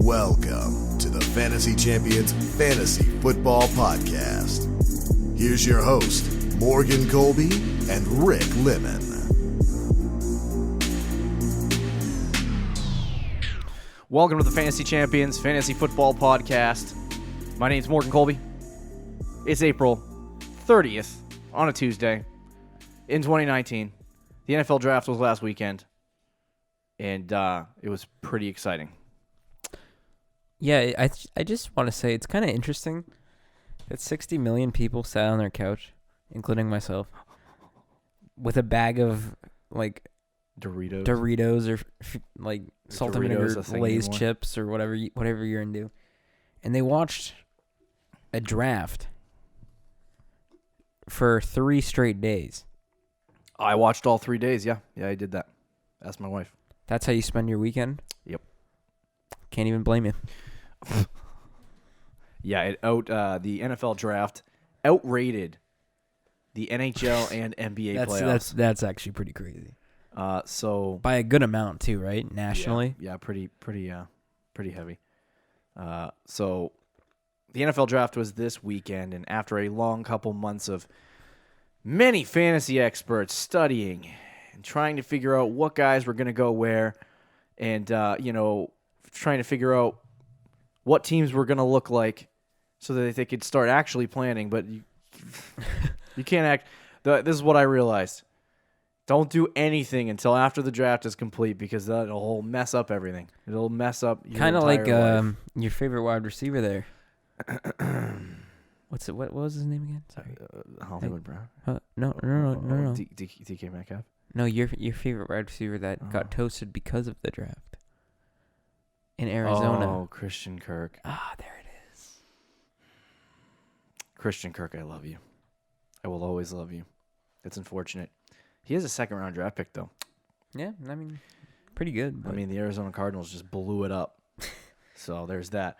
Welcome to the Fantasy Champions Fantasy Football Podcast. Here's your host, Morgan Colby and Rick Lemon. Welcome to the Fantasy Champions Fantasy Football Podcast. My name's Morgan Colby. It's April 30th on a Tuesday in 2019. The NFL draft was last weekend, and it was pretty exciting. Yeah, I just want to say it's kind of interesting that 60 million people sat on their couch, including myself, with a bag of like Doritos or like salt and vinegar Lay's chips or whatever you're into, and they watched a draft for 3 straight days. I watched all 3 days. Yeah, I did that. Asked my wife. That's how you spend your weekend? Yep. Can't even blame you. Yeah, the NFL draft outrated the NHL and NBA playoffs. That's actually pretty crazy. So by a good amount too, right? Nationally. Yeah, pretty heavy. So the NFL draft was this weekend, and after a long couple months of many fantasy experts studying and trying to figure out what guys were going to go where, and trying to figure out what teams were going to look like so that they could start actually planning, but you can't act. This is what I realized. Don't do anything until after the draft is complete, because that'll mess up everything. It'll mess up your kind of like life. Your favorite wide receiver there. What was his name again? Sorry, Hollywood Brown. No. DK Metcalf. No, your favorite wide receiver that got toasted because of the draft in Arizona. Oh, Christian Kirk. There it is. Christian Kirk, I love you. I will always love you. It's unfortunate. He is a second-round draft pick, though. Yeah, I mean, pretty good. I mean, the Arizona Cardinals just blew it up. So there's that.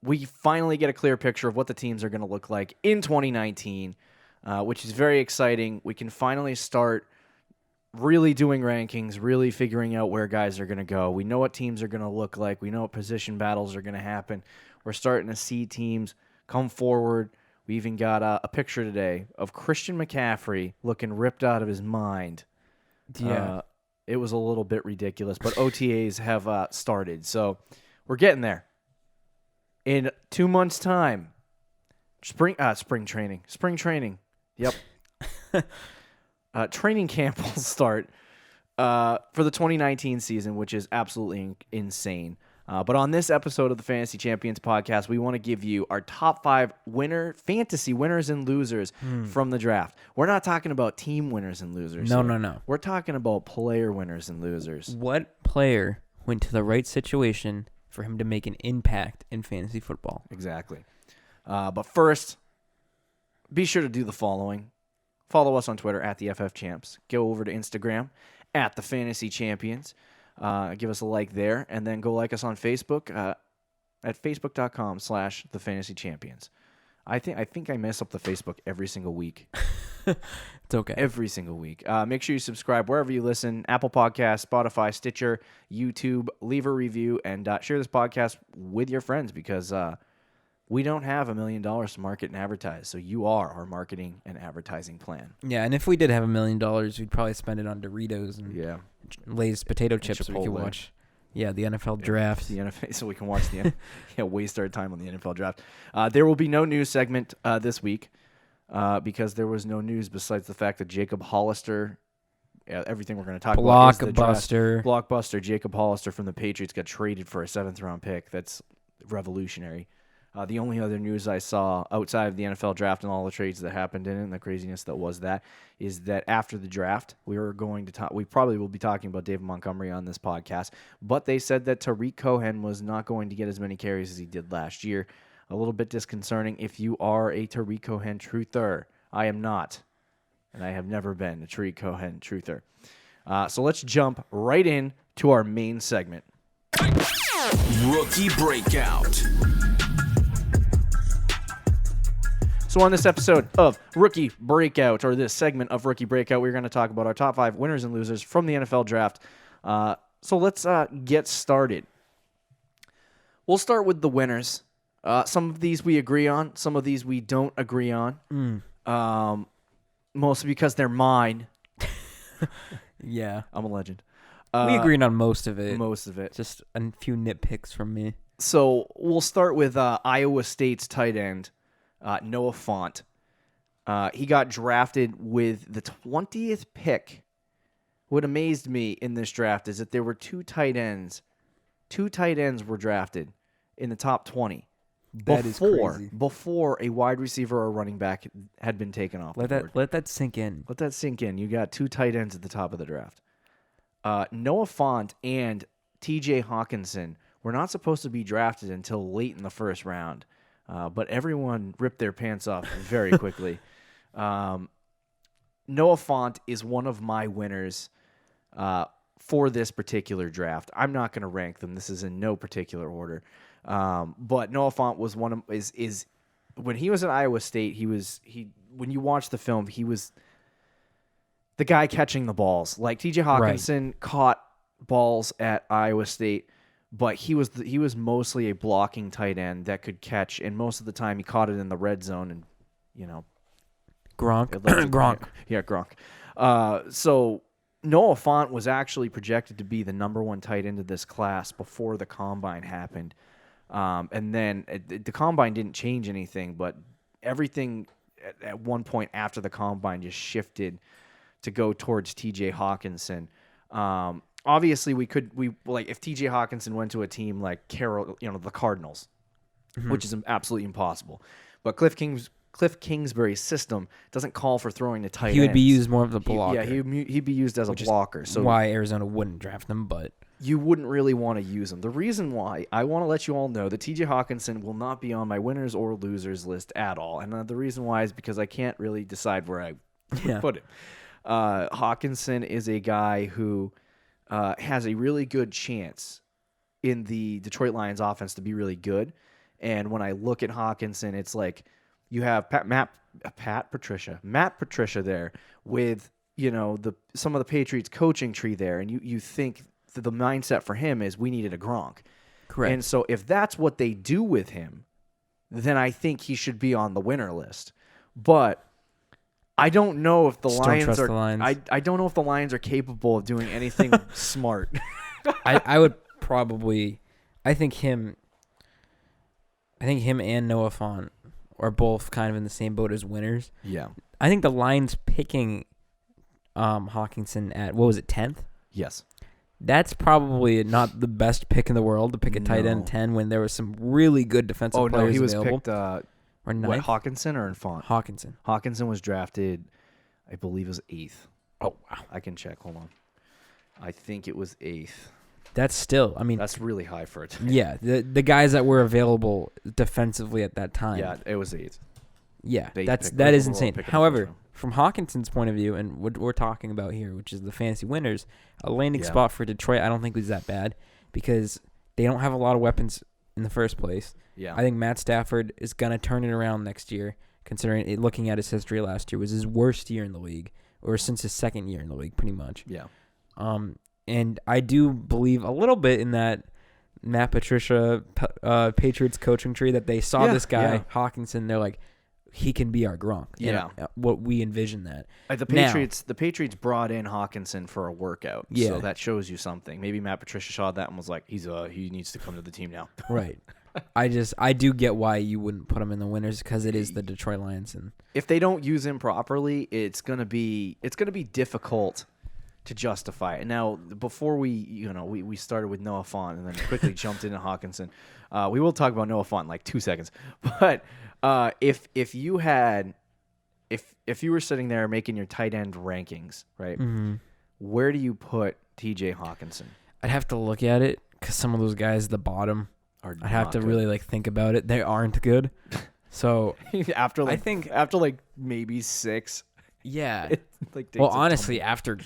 We finally get a clear picture of what the teams are going to look like in 2019, which is very exciting. We can finally start really doing rankings, really figuring out where guys are going to go. We know what teams are going to look like. We know what position battles are going to happen. We're starting to see teams come forward. We even got a picture today of Christian McCaffrey looking ripped out of his mind. Yeah. It was a little bit ridiculous, but OTAs have started. So we're getting there. In 2 months' time, spring training. Yep. Training camp will start for the 2019 season, which is absolutely insane. But on this episode of the Fantasy Champions Podcast, we want to give you our top 5 fantasy winners and losers from the draft. We're not talking about team winners and losers. No. We're talking about player winners and losers. What player went to the right situation for him to make an impact in fantasy football? Exactly. But first, be sure to do the following. Follow us on Twitter at the FF Champs. Go over to Instagram at the Fantasy Champions. Give us a like there, and then go like us on Facebook at facebook.com/the Fantasy Champions. I think I mess up the Facebook every single week. It's okay. Every single week. Make sure you subscribe wherever you listen: Apple Podcasts, Spotify, Stitcher, YouTube. Leave a review and share this podcast with your friends, because we don't have $1 million to market and advertise, so you are our marketing and advertising plan. Yeah, and if we did have $1 million, we'd probably spend it on Doritos and Lay's potato chips, so we could watch. Yeah, the NFL draft. The NFL, so we can watch the waste our time on the NFL draft. There will be no news segment this week because there was no news besides the fact that Jacob Hollister, everything we're going to talk about is the draft. Blockbuster Jacob Hollister from the Patriots got traded for a 7th-round pick. That's revolutionary. The only other news I saw outside of the NFL draft and all the trades that happened in it and the craziness that was that is that after the draft, we probably will be talking about David Montgomery on this podcast, but they said that Tariq Cohen was not going to get as many carries as he did last year. A little bit disconcerting if you are a Tariq Cohen truther. I am not, and I have never been a Tariq Cohen truther. So let's jump right in to our main segment. Rookie Breakout. So on this episode of Rookie Breakout, or this segment of Rookie Breakout, we're going to talk about our top 5 winners and losers from the NFL draft. So let's get started. We'll start with the winners. Some of these we agree on. Some of these we don't agree on. Mostly because they're mine. Yeah. I'm a legend. We agreed on most of it. Most of it. Just a few nitpicks from me. So we'll start with Iowa State's tight end, Noah Fant. He got drafted with the 20th pick. What amazed me in this draft is that there were two tight ends. Two tight ends were drafted in the top 20. That is crazy. Before a wide receiver or running back had been taken off the board. Let that sink in. Let that sink in. You got two tight ends at the top of the draft. Noah Fant and T.J. Hawkinson were not supposed to be drafted until late in the first round, but everyone ripped their pants off very quickly. Noah Fant is one of my winners for this particular draft. I'm not going to rank them. This is in no particular order. But Noah Fant was one of is when he was at Iowa State, when you watch the film, he was the guy catching the balls. Like T.J. Hawkinson caught balls at Iowa State, but he was mostly a blocking tight end that could catch, and most of the time he caught it in the red zone, and Gronk. Gronk. Yeah, Gronk. So Noah Fant was actually projected to be the number one tight end of this class before the combine happened. And then the combine didn't change anything, but everything at one point after the combine just shifted to go towards T.J. Hawkinson. Obviously, if T.J. Hawkinson went to a team like the Cardinals, which is absolutely impossible. But Cliff Kingsbury's system doesn't call for throwing to tight ends. He would be used more of a blocker. He'd be used as a blocker. So why Arizona wouldn't draft him, but you wouldn't really want to use him. The reason why I want to let you all know that T.J. Hawkinson will not be on my winners or losers list at all. And the reason why is because I can't really decide where I put it. Hawkinson is a guy who has a really good chance in the Detroit Lions offense to be really good. And when I look at Hawkinson, it's like you have Matt Patricia there with some of the Patriots coaching tree there, and you think that the mindset for him is we needed a Gronk. correct. And so if that's what they do with him, then I think he should be on the winner list. But I don't know if the Lions are. I don't know if the Lions are capable of doing anything smart. I would probably. I think him and Noah Fant are both kind of in the same boat as winners. Yeah. I think the Lions picking Hawkinson at, what was it, 10th? Yes. That's probably not the best pick in the world to pick a tight end 10 when there was some really good defensive players he was available. picked Or ninth? Hawkinson or in Font? Hawkinson. Hawkinson was drafted, I believe it was 8th. Oh, wow. I can check. Hold on. I think it was 8th. That's still, I mean. That's really high for it. Yeah, the guys that were available defensively at that time. Yeah, it was 8th. Yeah, that is insane. However, from Hawkinson's point of view, and what we're talking about here, which is the fantasy winners, a landing spot for Detroit I don't think was that bad because they don't have a lot of weapons in the first place. Yeah. I think Matt Stafford is going to turn it around next year, considering looking at his history last year was his worst year in the league, or since his second year in the league, pretty much. Yeah. And I do believe a little bit in that Matt Patricia Patriots coaching tree that they saw this guy, Hawkinson, they're like, he can be our Gronk. Yeah. What we envision that. The Patriots brought in Hawkinson for a workout. Yeah. So that shows you something. Maybe Matt Patricia saw that and was like, he needs to come to the team now. Right. I do get why you wouldn't put him in the winners because it is the Detroit Lions, and if they don't use him properly, it's gonna be difficult to justify it. Now, before we started with Noah Fant and then quickly jumped into Hawkinson, we will talk about Noah Fant in like 2 seconds. But if you were sitting there making your tight end rankings, right? Mm-hmm. Where do you put T.J. Hawkinson? I'd have to look at it because some of those guys at the bottom, I'd have to really think about it. They aren't good. So after maybe 6. Yeah. Honestly, after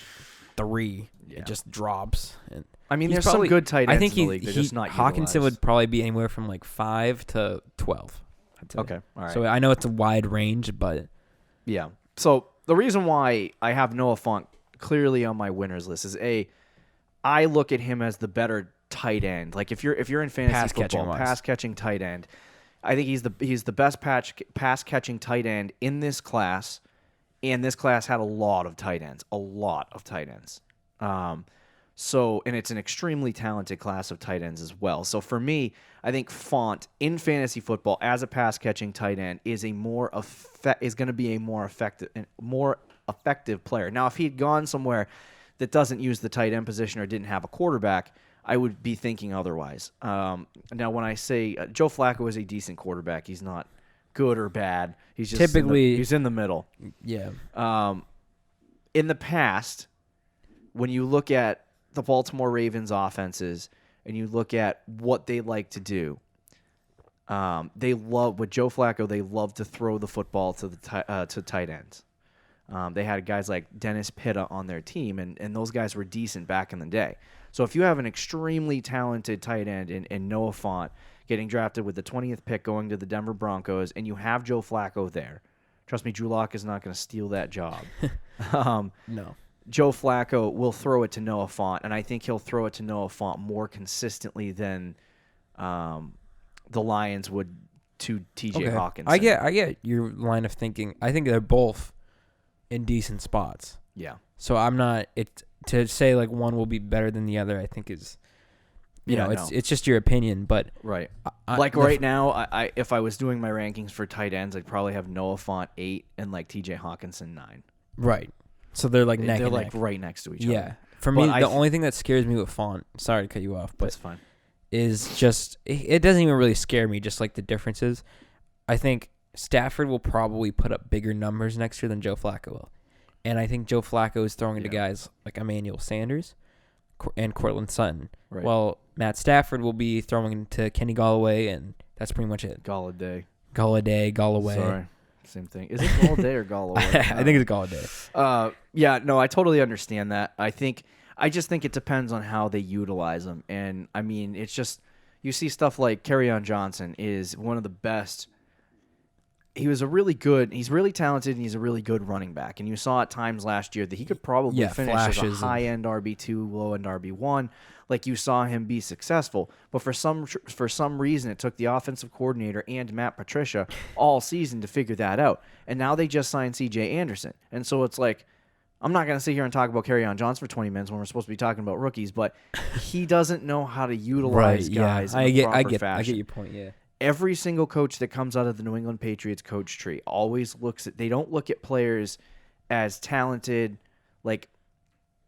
3, it just drops. And I mean, there's some good tight ends I think in the league. They're just not Hawkinson utilized. would probably be anywhere from like 5 to 12. Okay, all right. So I know it's a wide range, but yeah. So the reason why I have Noah Fant clearly on my winners list is I look at him as the better tight end, like if you're in fantasy football, pass catching tight end, I think he's the best pass catching tight end in this class. And this class had a lot of tight ends. So, and it's an extremely talented class of tight ends as well. So for me, I think Font in fantasy football as a pass catching tight end is going to be a more effective player. Now, if he had gone somewhere that doesn't use the tight end position or didn't have a quarterback, I would be thinking otherwise. Now, when I say Joe Flacco is a decent quarterback, he's not good or bad. He's just typically he's in the middle. Yeah. In the past, when you look at the Baltimore Ravens offenses and you look at what they like to do, with Joe Flacco, they love to throw the football to to tight ends. They had guys like Dennis Pitta on their team, and those guys were decent back in the day. So if you have an extremely talented tight end in Noah Fant getting drafted with the 20th pick going to the Denver Broncos, and you have Joe Flacco there, trust me, Drew Lock is not going to steal that job. No. Joe Flacco will throw it to Noah Fant, and I think he'll throw it to Noah Fant more consistently than the Lions would to T.J. Hawkinson. I get your line of thinking. I think they're both in decent spots. Yeah. So I'm not to say like one will be better than the other. I think is, it's just your opinion. But right, right now, I if I was doing my rankings for tight ends, I'd probably have Noah Fant 8 and like T.J. Hawkinson 9. Right. So they're like neck and neck. Right next to each other. Yeah. For me, the only thing that scares me with Font, sorry to cut you off, but that's fine, is just it doesn't even really scare me. Just like the differences, I think Stafford will probably put up bigger numbers next year than Joe Flacco will. And I think Joe Flacco is throwing to guys like Emmanuel Sanders and Cortland Sutton. Right. Well, Matt Stafford will be throwing to Kenny Golladay, and that's pretty much it. Galloway. Sorry. Same thing. Is it Gallaudet or Galloway? I think it's Gallaudet. Yeah, no, I totally understand that. I just think it depends on how they utilize them. And, I mean, it's just, you see stuff like Kerryon Johnson is one of the best. He's really talented, and he's a really good running back. And you saw at times last year that he could probably finish as a high-end RB2, low-end RB1. Like you saw him be successful. But for some reason, it took the offensive coordinator and Matt Patricia all season to figure that out. And now they just signed C.J. Anderson. And so it's like, I'm not going to sit here and talk about Kerryon Johnson for 20 minutes when we're supposed to be talking about rookies, but he doesn't know how to utilize guys in a proper fashion. I get your point, yeah. Every single coach that comes out of the New England Patriots coach tree always they don't look at players as talented, like,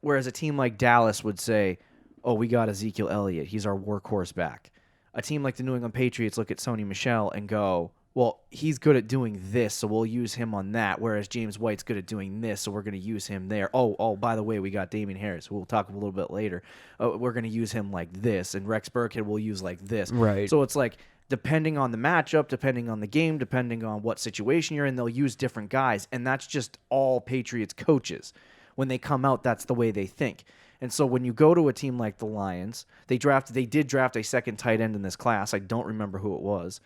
whereas a team like Dallas would say, oh, we got Ezekiel Elliott, he's our workhorse back. A team like the New England Patriots look at Sony Michel and go, well, he's good at doing this, so we'll use him on that, whereas James White's good at doing this, so we're going to use him there. Oh, by the way, we got Damian Harris, who we'll talk a little bit later. We're going to use him like this, and Rex Burkhead we'll use like this. Right. So it's like, depending on the matchup, depending on the game, depending on what situation you're in, they'll use different guys, and that's just all Patriots coaches. When they come out, that's the way they think. And so when you go to a team like the Lions, they did draft a second tight end in this class. I don't remember who it was.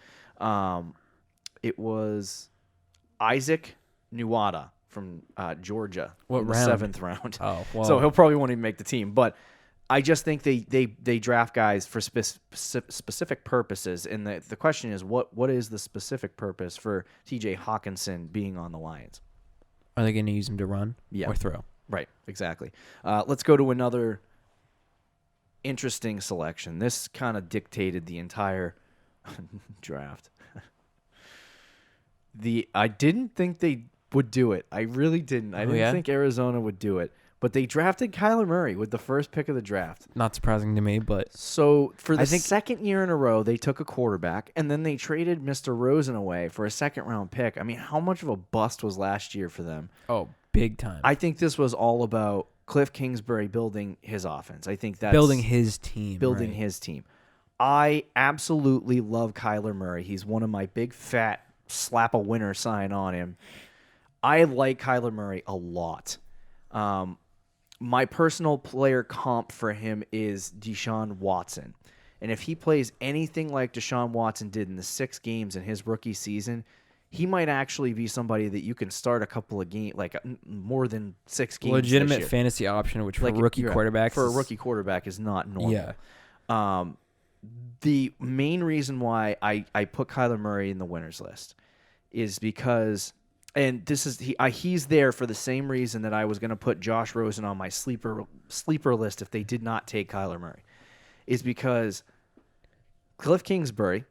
It was Isaac Nuada from Georgia in the 7th round. Oh, well. So he'll probably won't even make the team. But I just think they draft guys for specific purposes. And the question is, what is the specific purpose for T.J. Hawkinson being on the Lions? Are they going to use him to run or throw? Right, exactly. Let's go to another interesting selection. This kind of dictated the entire draft. I didn't think they would do it. I really didn't. I didn't think Arizona would do it. But they drafted Kyler Murray with the first pick of the draft. Not surprising to me, but... So, for the second year in a row, they took a quarterback, and then they traded Mr. Rosen away for a second-round pick. I mean, how much of a bust was last year for them? Oh, big time. I think this was all about Cliff Kingsbury building his offense. I think that's... Building his team. His team. I absolutely love Kyler Murray. He's one of my big, fat, slap-a-winner sign on him. I like Kyler Murray a lot. My personal player comp for him is Deshaun Watson. And if he plays anything like Deshaun Watson did in the 6 games in his rookie season, he might actually be somebody that you can start a couple of games, like more than 6 games. Legitimate fantasy option, which for a rookie quarterback is not normal. Yeah. The main reason why I put Kyler Murray in the winners list is because, and this is he's there for the same reason that I was going to put Josh Rosen on my sleeper list if they did not take Kyler Murray, is because Cliff Kingsbury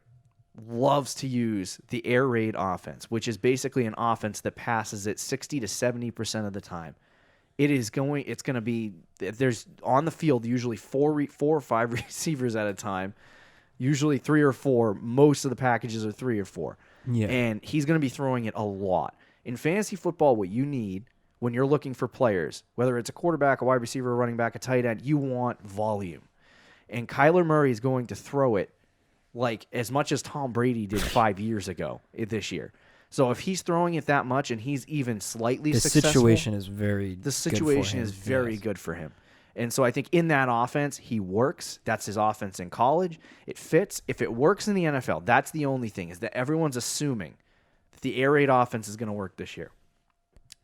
loves to use the air raid offense, which is basically an offense that passes it 60 to 70% of the time. It's going to be, there's on the field usually four or five receivers at a time, usually 3 or 4. Most of the packages are 3 or 4. Yeah. And he's going to be throwing it a lot. In fantasy football, what you need when you're looking for players, whether it's a quarterback, a wide receiver, a running back, a tight end, you want volume. And Kyler Murray is going to throw it like as much as Tom Brady did 5 years ago this year. So if he's throwing it that much and he's even slightly successful, the situation is very good for him. And so I think in that offense, he works. That's his offense in college. It fits. If it works in the NFL, that's the only thing, is that everyone's assuming that the air raid offense is going to work this year.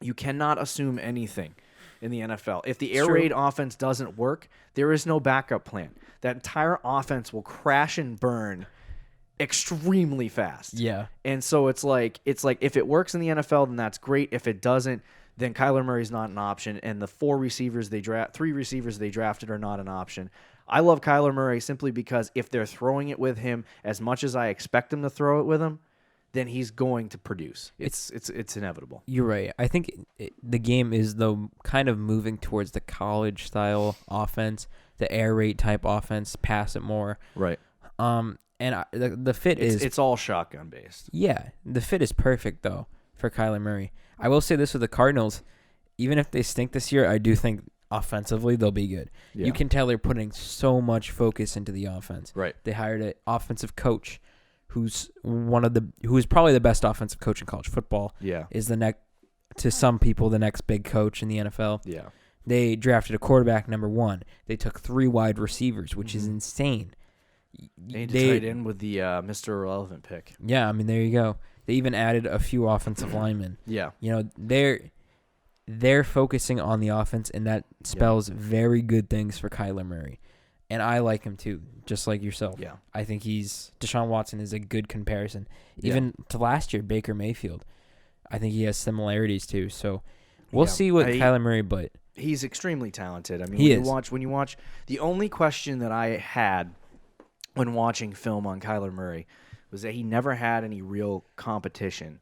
You cannot assume anything in the NFL. If the air raid offense doesn't work, there is no backup plan. That entire offense will crash and burn extremely fast. Yeah. And so it's like if it works in the NFL, then that's great. If it doesn't, then Kyler Murray's not an option, and the 3 receivers they drafted are not an option. I love Kyler Murray simply because if they're throwing it with him as much as I expect them to throw it with him, then he's going to produce. It's inevitable. You're right. I think the game is, though, kind of moving towards the college style offense, the air raid type offense, pass it more. Right. And the fit it's all shotgun based. Yeah, the fit is perfect though for Kyler Murray. I will say this with the Cardinals, even if they stink this year, I do think offensively they'll be good. Yeah. You can tell they're putting so much focus into the offense. Right. They hired an offensive coach who's probably the best offensive coach in college football. Yeah. Is to some people the next big coach in the NFL. Yeah. They drafted a quarterback number 1. They took 3 wide receivers, which is insane. They tied in with the Mr. Irrelevant pick. Yeah, I mean, there you go. They even added a few offensive linemen. Yeah. You know, they're focusing on the offense, and that spells very good things for Kyler Murray. And I like him too, just like yourself. Yeah. I think Deshaun Watson is a good comparison. Even to last year, Baker Mayfield. I think he has similarities too. So we'll see what Kyler Murray, but he's extremely talented. I mean, when you watch, the only question that I had when watching film on Kyler Murray was that he never had any real competition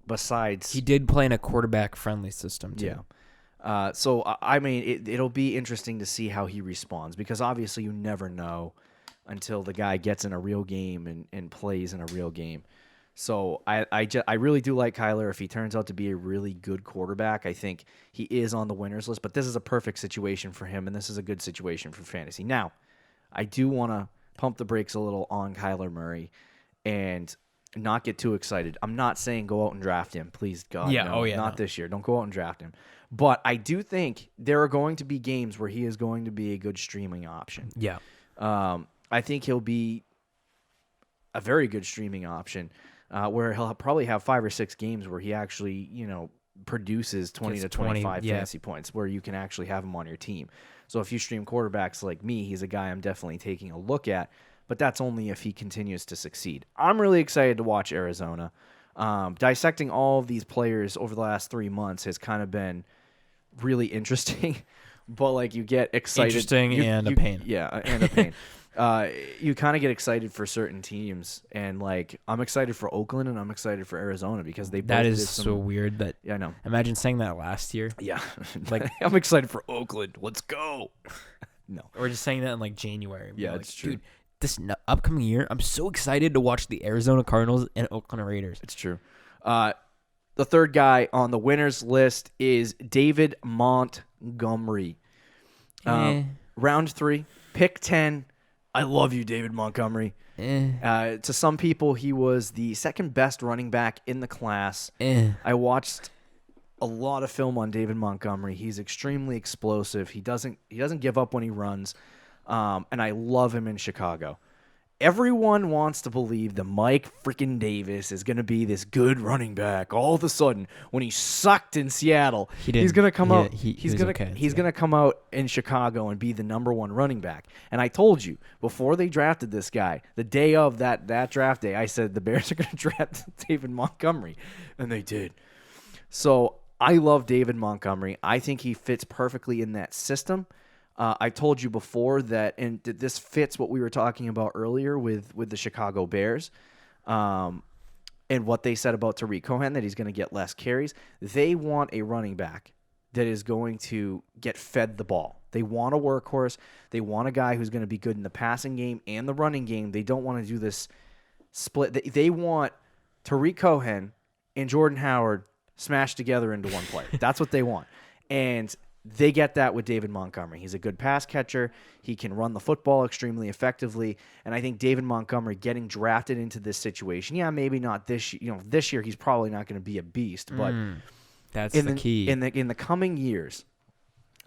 besides... He did play in a quarterback-friendly system, too. Yeah. So, I mean, it'll be interesting to see how he responds, because obviously you never know until the guy gets in a real game and plays in a real game. So I really do like Kyler. If he turns out to be a really good quarterback, I think he is on the winners list. But this is a perfect situation for him, and this is a good situation for fantasy. Now, I do want to pump the brakes a little on Kyler Murray and not get too excited. I'm not saying go out and draft him. Please, God, not this year. Don't go out and draft him. But I do think there are going to be games where he is going to be a good streaming option. Yeah. I think he'll be a very good streaming option where he'll probably have 5 or 6 games where he actually, produces 20 to 25 fantasy points where you can actually have him on your team. So if you stream quarterbacks like me, he's a guy I'm definitely taking a look at, but that's only if he continues to succeed. I'm really excited to watch Arizona. Dissecting all of these players over the last 3 months has kind of been really interesting, but you get excited. Interesting and a pain. Yeah, and a pain. You kind of get excited for certain teams, and I'm excited for Oakland and I'm excited for Arizona because they both that is did some, so weird. That I know. Imagine saying that last year. Yeah, I'm excited for Oakland. Let's go. No, or just saying that in January. Yeah, it's true. Dude, this upcoming year, I'm so excited to watch the Arizona Cardinals and Oakland Raiders. It's true. The third guy on the winners list is David Montgomery. Round 3, pick 10. I love you, David Montgomery. To some people, he was the second best running back in the class. I watched a lot of film on David Montgomery. He's extremely explosive. He doesn't give up when he runs, and I love him in Chicago. everyone wants to believe that Mike freaking Davis is going to be this good running back. All of a sudden, when he sucked in Seattle, he's going to come out. He's going to come out in Chicago and be the number one running back. And I told you before they drafted this guy, the day of that draft day, I said the Bears are going to draft David Montgomery, and they did. So I love David Montgomery. I think he fits perfectly in that system. I told you before that, and this fits what we were talking about earlier with the Chicago Bears, and what they said about Tariq Cohen, that he's going to get less carries. They want a running back that is going to get fed the ball. They want a workhorse. They want a guy who's going to be good in the passing game and the running game. They don't want to do this split. They want Tariq Cohen and Jordan Howard smashed together into one player. That's what they want. And they get that with David Montgomery. He's a good pass catcher. He can run the football extremely effectively. And I think David Montgomery getting drafted into this situation, maybe not this year. This year he's probably not going to be a beast, but that's the key. In the coming years,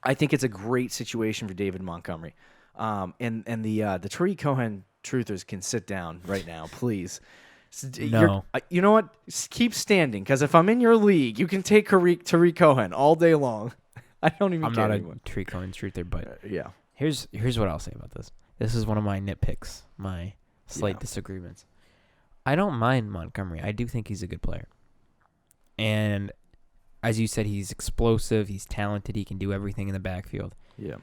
I think it's a great situation for David Montgomery. And the Tariq Cohen truthers can sit down right now, please. No. You know what? Keep standing, because if I'm in your league, you can take Tariq Cohen all day long. I don't even care. I'm not anymore. a Tariq Cohen truther, but yeah. Here's what I'll say about this. This is one of my nitpicks, my slight disagreements. I don't mind Montgomery. I do think he's a good player. And as you said, he's explosive, he's talented, he can do everything in the backfield. Yeah.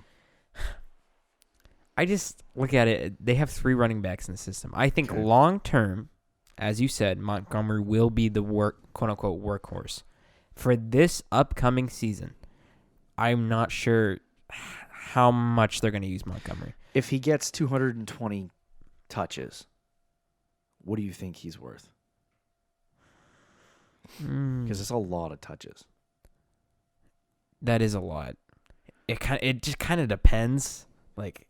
I just look at it. They have 3 running backs in the system. I think long term, as you said, Montgomery will be the quote unquote workhorse. For this upcoming season, I'm not sure how much they're going to use Montgomery. If he gets 220 touches, what do you think he's worth? Because it's a lot of touches. That is a lot. It just kind of depends, like,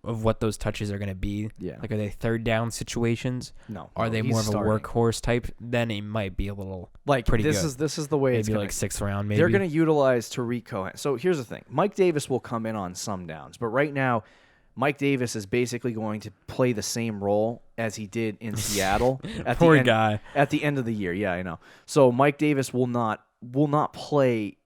of what those touches are going to be. Yeah. Like, are they third down situations? No. Are they more of starting. a workhorse type? Then it might be a little like pretty this good. This is the way maybe it's going like 6th round. Maybe they're going to utilize Tariq Cohen. So here's the thing: Mike Davis will come in on some downs, but right now, Mike Davis is basically going to play the same role as he did in Seattle at Poor the end, guy. At the end of the year. Yeah, I know. So Mike Davis will not play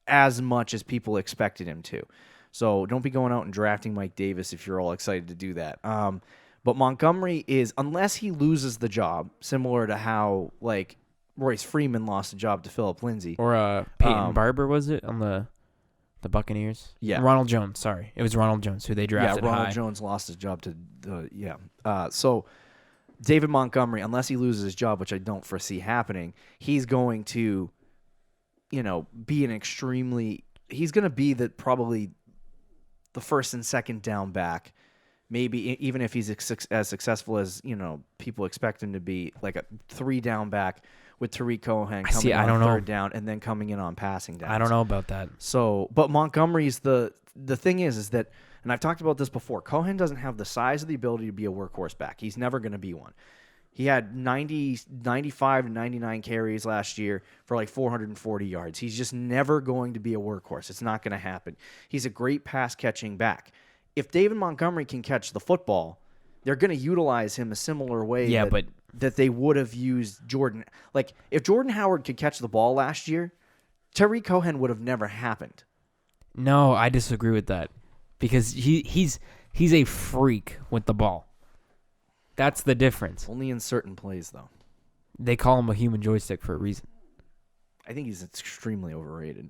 as much as people expected him to. So don't be going out and drafting Mike Davis if you're all excited to do that. But Montgomery is, unless he loses the job, similar to how like Royce Freeman lost the job to Phillip Lindsay. Or Peyton Barber, was it, on the Buccaneers? Yeah. Ronald Jones, sorry. It was Ronald Jones who they drafted Ronald high. Jones lost his job to so David Montgomery, unless he loses his job, which I don't foresee happening, he's going to, be he's going to be probably the first and second down back, maybe even if he's as successful as people expect him to be, like a 3 down back with Tariq Cohen coming on third down and then coming in on passing downs. I don't know about that. So, but Montgomery's the thing is that, and I've talked about this before, Cohen doesn't have the size or the ability to be a workhorse back. He's never going to be one. He had 95 and 99 carries last year for like 440 yards. He's just never going to be a workhorse. It's not going to happen. He's a great pass-catching back. If David Montgomery can catch the football, they're going to utilize him a similar way that they would have used Jordan. Like, if Jordan Howard could catch the ball last year, Tariq Cohen would have never happened. No, I disagree with that, because he's a freak with the ball. That's the difference. Only in certain plays, though. They call him a human joystick for a reason. I think he's extremely overrated.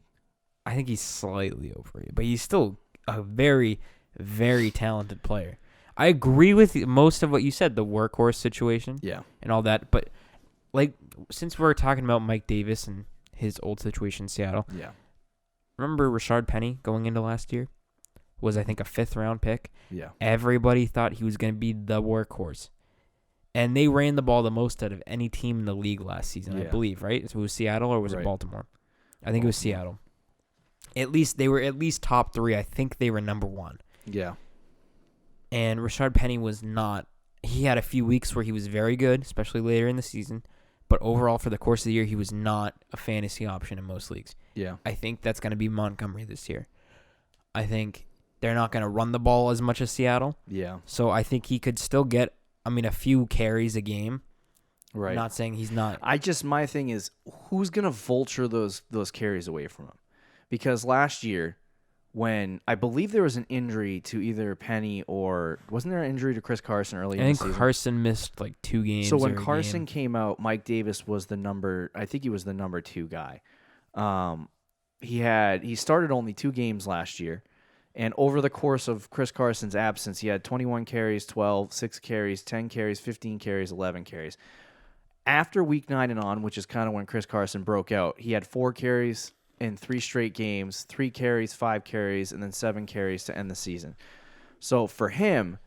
I think he's slightly overrated, but he's still a very, very talented player. I agree with most of what you said, the workhorse situation, and all that. But like, since we're talking about Mike Davis and his old situation in Seattle, remember Rashard Penny going into last year was, I think, a 5th round pick. Yeah, everybody thought he was going to be the workhorse, and they ran the ball the most out of any team in the league last season, I believe. Right? So it was Seattle, or was it Baltimore? I think it was Seattle. At least they were top 3. I think they were number 1. Yeah. And Rashard Penny was not. He had a few weeks where he was very good, especially later in the season. But overall, for the course of the year, he was not a fantasy option in most leagues. Yeah. I think that's going to be Montgomery this year. I think they're not going to run the ball as much as Seattle. Yeah. So I think he could still get a few carries a game. Right. I'm not saying he's not. My thing is, who's gonna vulture those carries away from him? Because last year, when I believe there was an injury to either Penny or wasn't there an injury to Chris Carson early in the season? Carson missed like 2 games. So when Carson came out, Mike Davis was the number 2 guy. He started only 2 games last year, and over the course of Chris Carson's absence, he had 21 carries, 12, 6 carries, 10 carries, 15 carries, 11 carries. After week 9 and on, which is kind of when Chris Carson broke out, he had 4 carries in 3 straight games, 3 carries, 5 carries, and then 7 carries to end the season. So for him,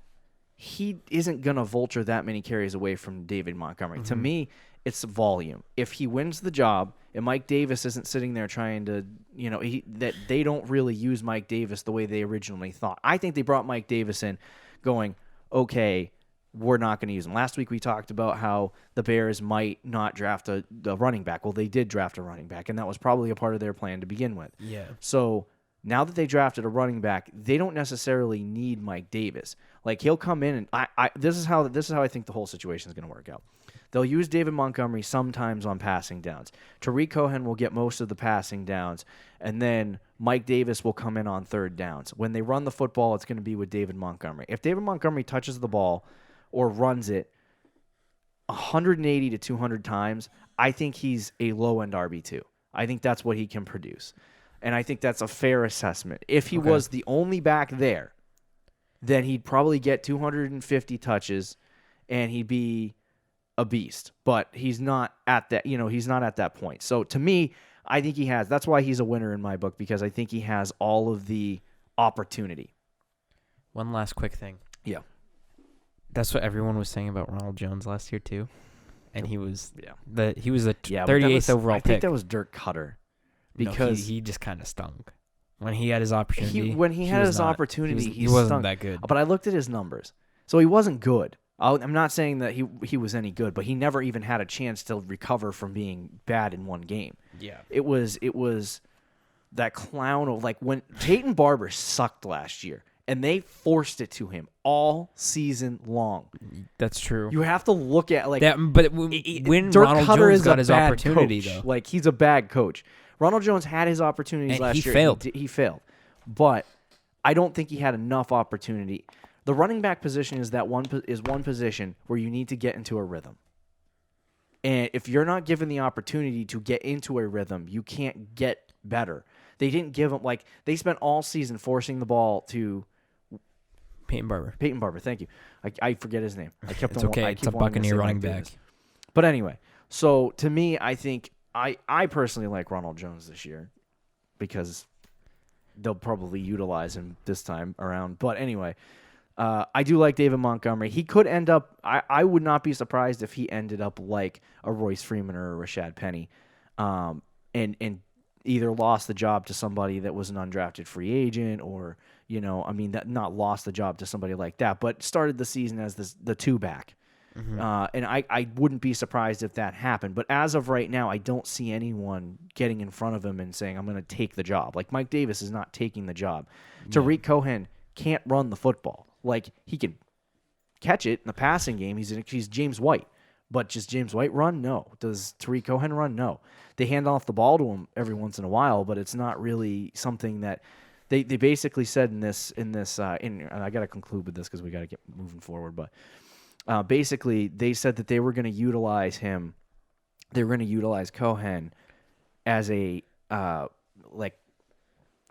he isn't going to vulture that many carries away from David Montgomery. Mm-hmm. To me, it's volume. If he wins the job, and Mike Davis isn't sitting there trying to, that they don't really use Mike Davis the way they originally thought. I think they brought Mike Davis in going, okay, we're not going to use him. Last week we talked about how the Bears might not draft a running back. Well, they did draft a running back, and that was probably a part of their plan to begin with. Yeah. So now that they drafted a running back, they don't necessarily need Mike Davis. Like, he'll come in, and this is how I think the whole situation is going to work out. They'll use David Montgomery sometimes on passing downs. Tariq Cohen will get most of the passing downs, and then Mike Davis will come in on third downs. When they run the football, it's going to be with David Montgomery. If David Montgomery touches the ball or runs it 180 to 200 times, I think he's a low-end RB2. I think that's what he can produce. And I think that's a fair assessment. If he was the only back there, then he'd probably get 250 touches and he'd be a beast. But he's not at that, he's not at that point. So to me, I think that's why he's a winner in my book, because I think he has all of the opportunity. One last quick thing. Yeah. That's what everyone was saying about Ronald Jones last year too, and he was the 38th overall pick. I think that was Dirk Cutter, because he just kind of stunk when he had his opportunity. He wasn't that good. But I looked at his numbers, so he wasn't good. I'm not saying that he was any good, but he never even had a chance to recover from being bad in one game. Yeah, it was that clown of, like, when Peyton Barber sucked last year. And they forced it to him all season long. That's true. You have to look at, like, that, but when Dirk Ronald Cutter Jones got his opportunity, coach. though, like, he's a bad coach. Ronald Jones had his opportunities and last he year. Failed. He failed, but I don't think he had enough opportunity. The running back position is one position where you need to get into a rhythm, and if you're not given the opportunity to get into a rhythm, you can't get better. They didn't give him, like, they spent all season forcing the ball to Peyton Barber, thank you. I forget his name. It's okay. It's a Buccaneer running back. But anyway, so to me, I think I personally like Ronald Jones this year because they'll probably utilize him this time around. But anyway, I do like David Montgomery. He could end up, I would not be surprised if he ended up like a Royce Freeman or a Rashad Penny, and either lost the job to somebody that was an undrafted free agent, or, that not lost the job to somebody like that, but started the season as the 2-back. Mm-hmm. And I wouldn't be surprised if that happened. But as of right now, I don't see anyone getting in front of him and saying, I'm going to take the job. Like, Mike Davis is not taking the job. No. Tariq Cohen can't run the football. Like, he can catch it in the passing game. He's James White. But does James White run? No. Does Tariq Cohen run? No. They hand off the ball to him every once in a while, but it's not really something that they basically said in this, and I got to conclude with this because we got to get moving forward, but basically they said that they were going to utilize him. They were going to utilize Cohen as a, I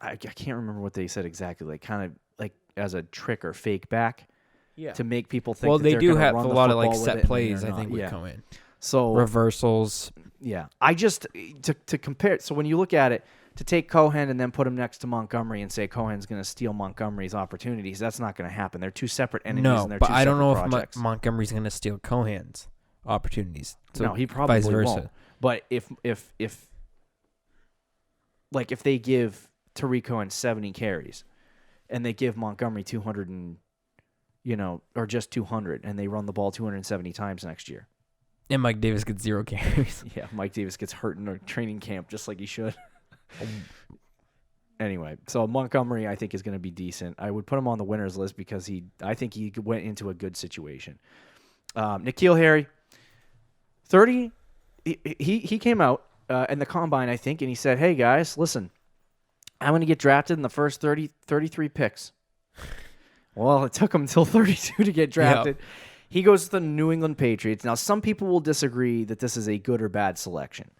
can't remember what they said exactly, like kind of like as a trick or fake back. Yeah. To make people think. Well, that they they're do gonna have run a the lot of like football set plays. I think would come in. So reversals. Yeah, I just to compare. So when you look at it, to take Cohen and then put him next to Montgomery and say Cohen's going to steal Montgomery's opportunities, that's not going to happen. They're two separate entities. No, and they're but two I don't know projects. if Montgomery's going to steal Cohen's opportunities. So no, he probably vice versa. won't. But if they give Tariq Cohen 70 carries, and they give Montgomery 200 and or just 200, and they run the ball 270 times next year. And Mike Davis gets 0 carries. Yeah, Mike Davis gets hurt in a training camp just like he should. Anyway, so Montgomery I think is going to be decent. I would put him on the winners list because I think he went into a good situation. N'Keal Harry, 30. He came out in the combine, I think, and he said, "Hey guys, listen, I'm going to get drafted in the first 33 picks." Well, it took him until 32 to get drafted. Yep. He goes to the New England Patriots. Now, some people will disagree that this is a good or bad selection.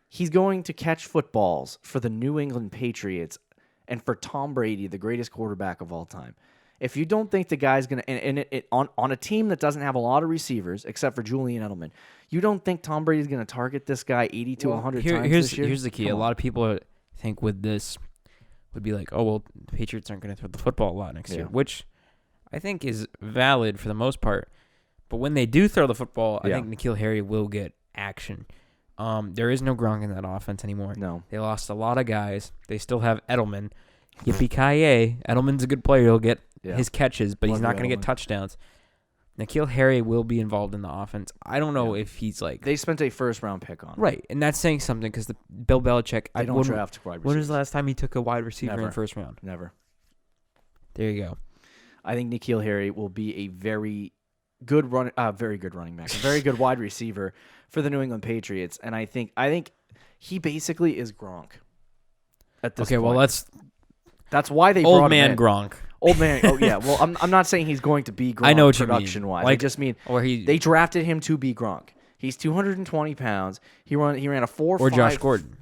He's going to catch footballs for the New England Patriots and for Tom Brady, the greatest quarterback of all time. If you don't think the guy's going to, on a team that doesn't have a lot of receivers, except for Julian Edelman, you don't think Tom Brady's going to target this guy 80 to 100 times this year? Here's the key. A lot of people think with this would be like, oh, well, the Patriots aren't going to throw the football a lot next year, which I think is valid for the most part. But when they do throw the football, I think N'Keal Harry will get action. There is no Gronk in that offense anymore. No. They lost a lot of guys. They still have Edelman. Yippee-ki-yay. Edelman's a good player. He'll get his catches, but he's not going to get touchdowns. N'Keal Harry will be involved in the offense. I don't know if he's like... They spent a first-round pick on him. Right, and that's saying something because Bill Belichick... I don't draft wide receivers. When was the last time he took a wide receiver Never. in first round? Never. There you go. I think N'Keal Harry will be a very good running back, a very good wide receiver for the New England Patriots, and I think he basically is Gronk at this point. Well, that's why they old brought man him in. Gronk. Old man. Oh yeah. Well, I'm not saying he's going to be Gronk. I know what you mean. Production-wise. Like, I just mean they they drafted him to be Gronk. He's 220 pounds. He ran a 4.5. Or Josh Gordon.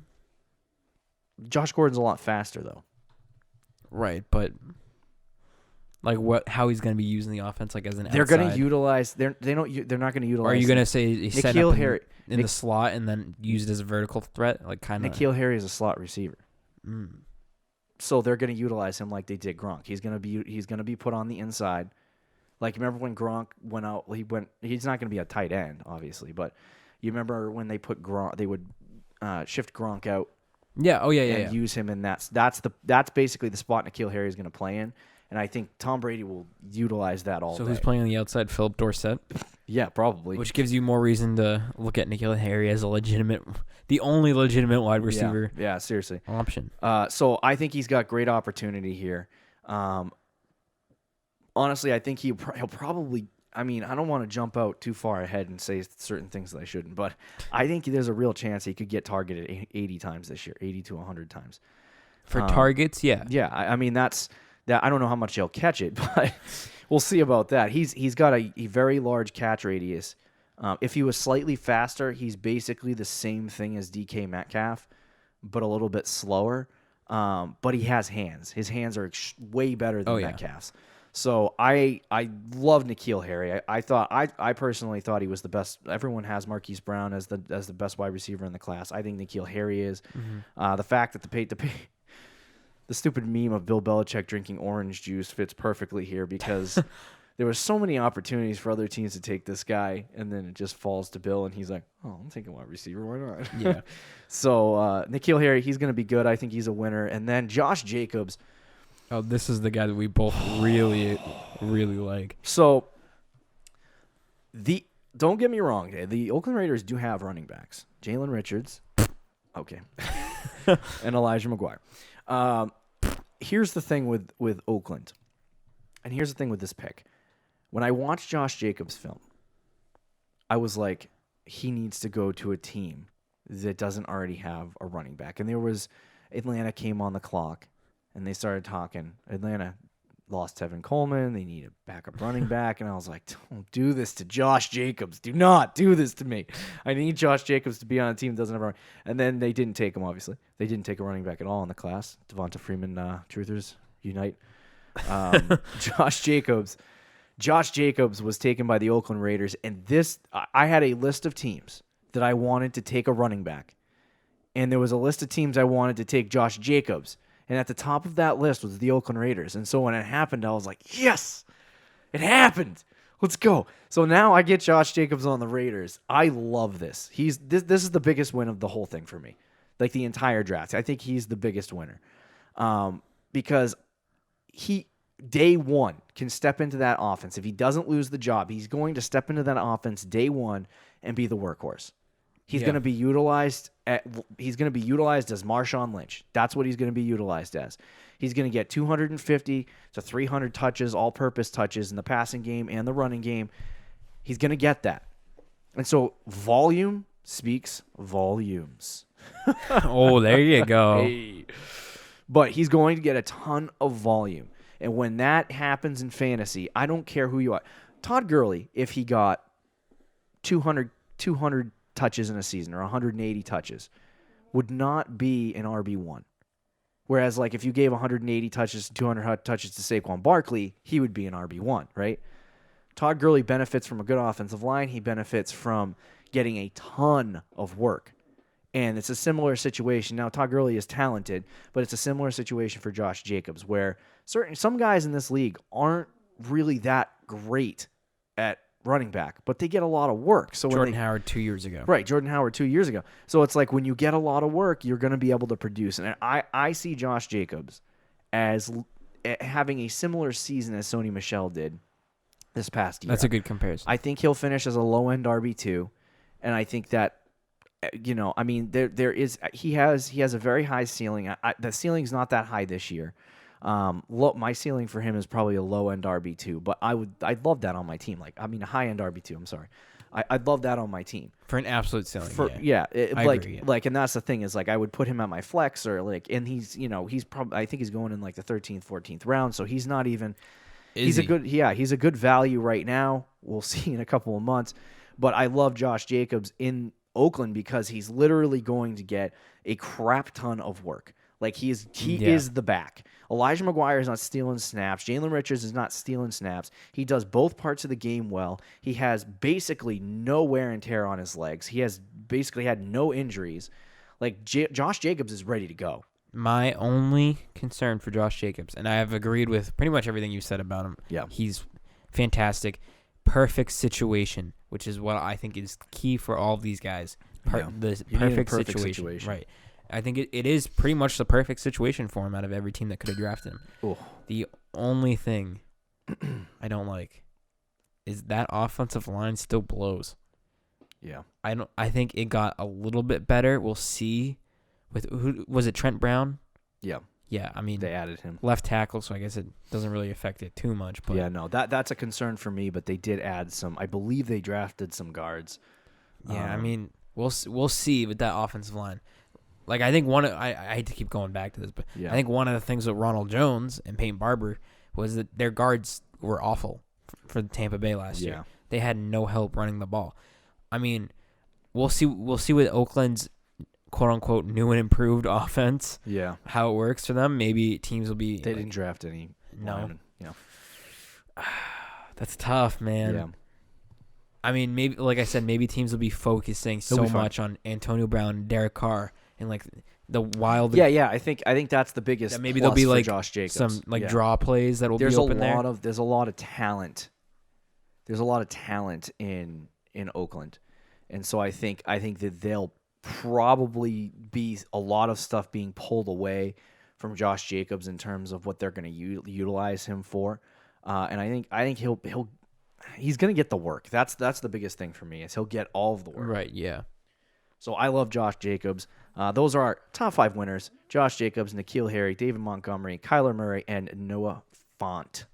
Josh Gordon's a lot faster though. Right, but like how he's going to be using the offense like as an They're outside. going to utilize. They're not going to utilize. Or are you going to say he set N'Keal up Harry in the slot and then used as a vertical threat, like kind of? N'Keal Harry is a slot receiver. So they're going to utilize him like they did Gronk. He's going to be put on the inside. Like, remember when Gronk went out? He's not going to be a tight end, obviously, but you remember when they put Gronk? They would shift Gronk out. Yeah. Oh yeah. And use him in that's basically the spot N'Keal Harry is going to play in, and I think Tom Brady will utilize that all day. So who's playing on the outside? Philip Dorsett. Yeah, probably. Which gives you more reason to look at N'Keal Harry as the only legitimate wide receiver. Yeah, seriously. Option. So I think he's got great opportunity here. Honestly, I think he'll probably. I mean, I don't want to jump out too far ahead and say certain things that I shouldn't, but I think there's a real chance he could get targeted 80 times this year, 80 to 100 times. For targets, yeah. Yeah, I mean, that's that. I don't know how much he'll catch it, but we'll see about that. He's got a very large catch radius. If he was slightly faster, he's basically the same thing as DK Metcalf, but a little bit slower. But he has hands. His hands are way better than Metcalf's. So I love N'Keal Harry. I personally thought he was the best. Everyone has Marquise Brown as the best wide receiver in the class. I think N'Keal Harry is. The fact that the stupid meme of Bill Belichick drinking orange juice fits perfectly here because there was so many opportunities for other teams to take this guy, and then it just falls to Bill, and he's like, "Oh, I'm taking wide receiver. Why not?" Yeah. So N'Keal Harry, he's going to be good. I think he's a winner. And then Josh Jacobs. Oh, this is the guy that we both really, really like. So, don't get me wrong, the Oakland Raiders do have running backs. Jalen Richards, okay, and Elijah McGuire. Here's the thing with Oakland, and here's the thing with this pick. When I watched Josh Jacobs' film, I was like, he needs to go to a team that doesn't already have a running back. And Atlanta came on the clock. And they started talking. Atlanta lost Tevin Coleman. They need a backup running back. And I was like, don't do this to Josh Jacobs. Do not do this to me. I need Josh Jacobs to be on a team that doesn't have a running. And then they didn't take him, obviously. They didn't take a running back at all in the class. Devonta Freeman, Truthers, unite. Josh Jacobs was taken by the Oakland Raiders. And I had a list of teams that I wanted to take a running back. And there was a list of teams I wanted to take Josh Jacobs. And at the top of that list was the Oakland Raiders. And so when it happened, I was like, yes, it happened. Let's go. So now I get Josh Jacobs on the Raiders. I love this. This is the biggest win of the whole thing for me. Like the entire draft. I think he's the biggest winner. Because he, day one, can step into that offense. If he doesn't lose the job, he's going to step into that offense day one and be the workhorse. He's going to be utilized as Marshawn Lynch. That's what he's going to be utilized as. He's going to get 250 to 300 touches, all-purpose touches in the passing game and the running game. He's going to get that. And so volume speaks volumes. Oh, there you go. Hey. But he's going to get a ton of volume. And when that happens in fantasy, I don't care who you are. Todd Gurley, if he got 200 touches in a season or 180 touches, would not be an RB1. Whereas, like, if you gave 180 touches, 200 touches to Saquon Barkley, he would be an RB1, right? Todd Gurley benefits from a good offensive line. He benefits from getting a ton of work. And it's a similar situation. Now, Todd Gurley is talented, but it's a similar situation for Josh Jacobs, where some guys in this league aren't really that great at running back, but they get a lot of work. So Jordan Howard 2 years ago. Right, Jordan Howard 2 years ago. So it's like when you get a lot of work, you're going to be able to produce. And I see Josh Jacobs as having a similar season as Sony Michel did this past year. That's a good comparison. I think he'll finish as a low-end RB2, and I think that, I mean, he has a very high ceiling. The ceiling's not that high this year. My ceiling for him is probably a low-end RB2, but I'd love that on my team. A high-end RB2. I'm sorry, I'd love that on my team for an absolute ceiling. I agree, yeah. And that's the thing is, I would put him at my flex and he's probably, I think he's going in the 13th, 14th round, so he's not even. He's a good value right now. We'll see in a couple of months, but I love Josh Jacobs in Oakland because he's literally going to get a crap ton of work. He is the back. Elijah McGuire is not stealing snaps. Jalen Richards is not stealing snaps. He does both parts of the game well. He has basically no wear and tear on his legs. He has basically had no injuries. Josh Jacobs is ready to go. My only concern for Josh Jacobs, and I have agreed with pretty much everything you said about him. Yeah. He's fantastic. Perfect situation, which is what I think is key for all of these guys. The perfect situation. Right. I think it is pretty much the perfect situation for him out of every team that could have drafted him. Ooh. The only thing I don't like is that offensive line still blows. Yeah. I think it got a little bit better. We'll see. With who was it? Trent Brown? Yeah. Yeah, I mean, they added him left tackle, so I guess it doesn't really affect it too much. But yeah, no, that's a concern for me. But they did add some. I believe they drafted some guards. Yeah, I mean, we'll see with that offensive line. I think I hate to keep going back to this, but I think one of the things with Ronald Jones and Peyton Barber was that their guards were awful for Tampa Bay last year. They had no help running the ball. I mean, we'll see with Oakland's quote-unquote new and improved offense. Yeah. How it works for them. Maybe teams will be... They didn't draft any. No. That's tough, man. Yeah. I mean, maybe, like I said, maybe teams will be focusing so much on Antonio Brown and Derek Carr and the wild... Yeah. I think that's the biggest maybe there'll be Josh Jacobs. Some draw plays that will be open there. There's a lot of talent. There's a lot of talent in Oakland. And so I think that they'll probably be a lot of stuff being pulled away from Josh Jacobs in terms of what they're going to utilize him for, and I think he's going to get the work. That's the biggest thing for me is he'll get all of the work. Right. Yeah. So I love Josh Jacobs. Those are our top 5 winners: Josh Jacobs, N'Keal Harry, David Montgomery, Kyler Murray, and Noah Fant.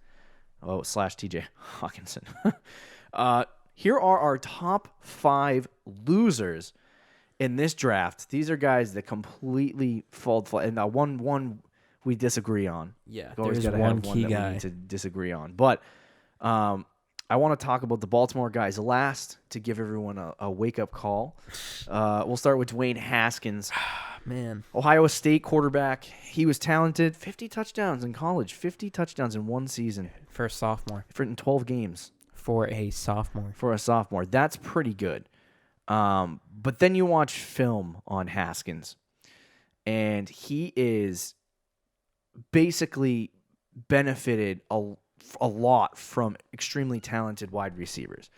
/TJ Hawkinson. Here are our top 5 losers in this draft. These are guys that completely fall flat. And one we disagree on. Yeah, there's one have key one that guy we need to disagree on. But I want to talk about the Baltimore guys last to give everyone a wake-up call. We'll start with Dwayne Haskins. Man. Ohio State quarterback. He was talented. 50 touchdowns in college. 50 touchdowns in one season. For a sophomore. In 12 games. For a sophomore. That's pretty good. But then you watch film on Haskins, and he is basically benefited a lot from extremely talented wide receivers.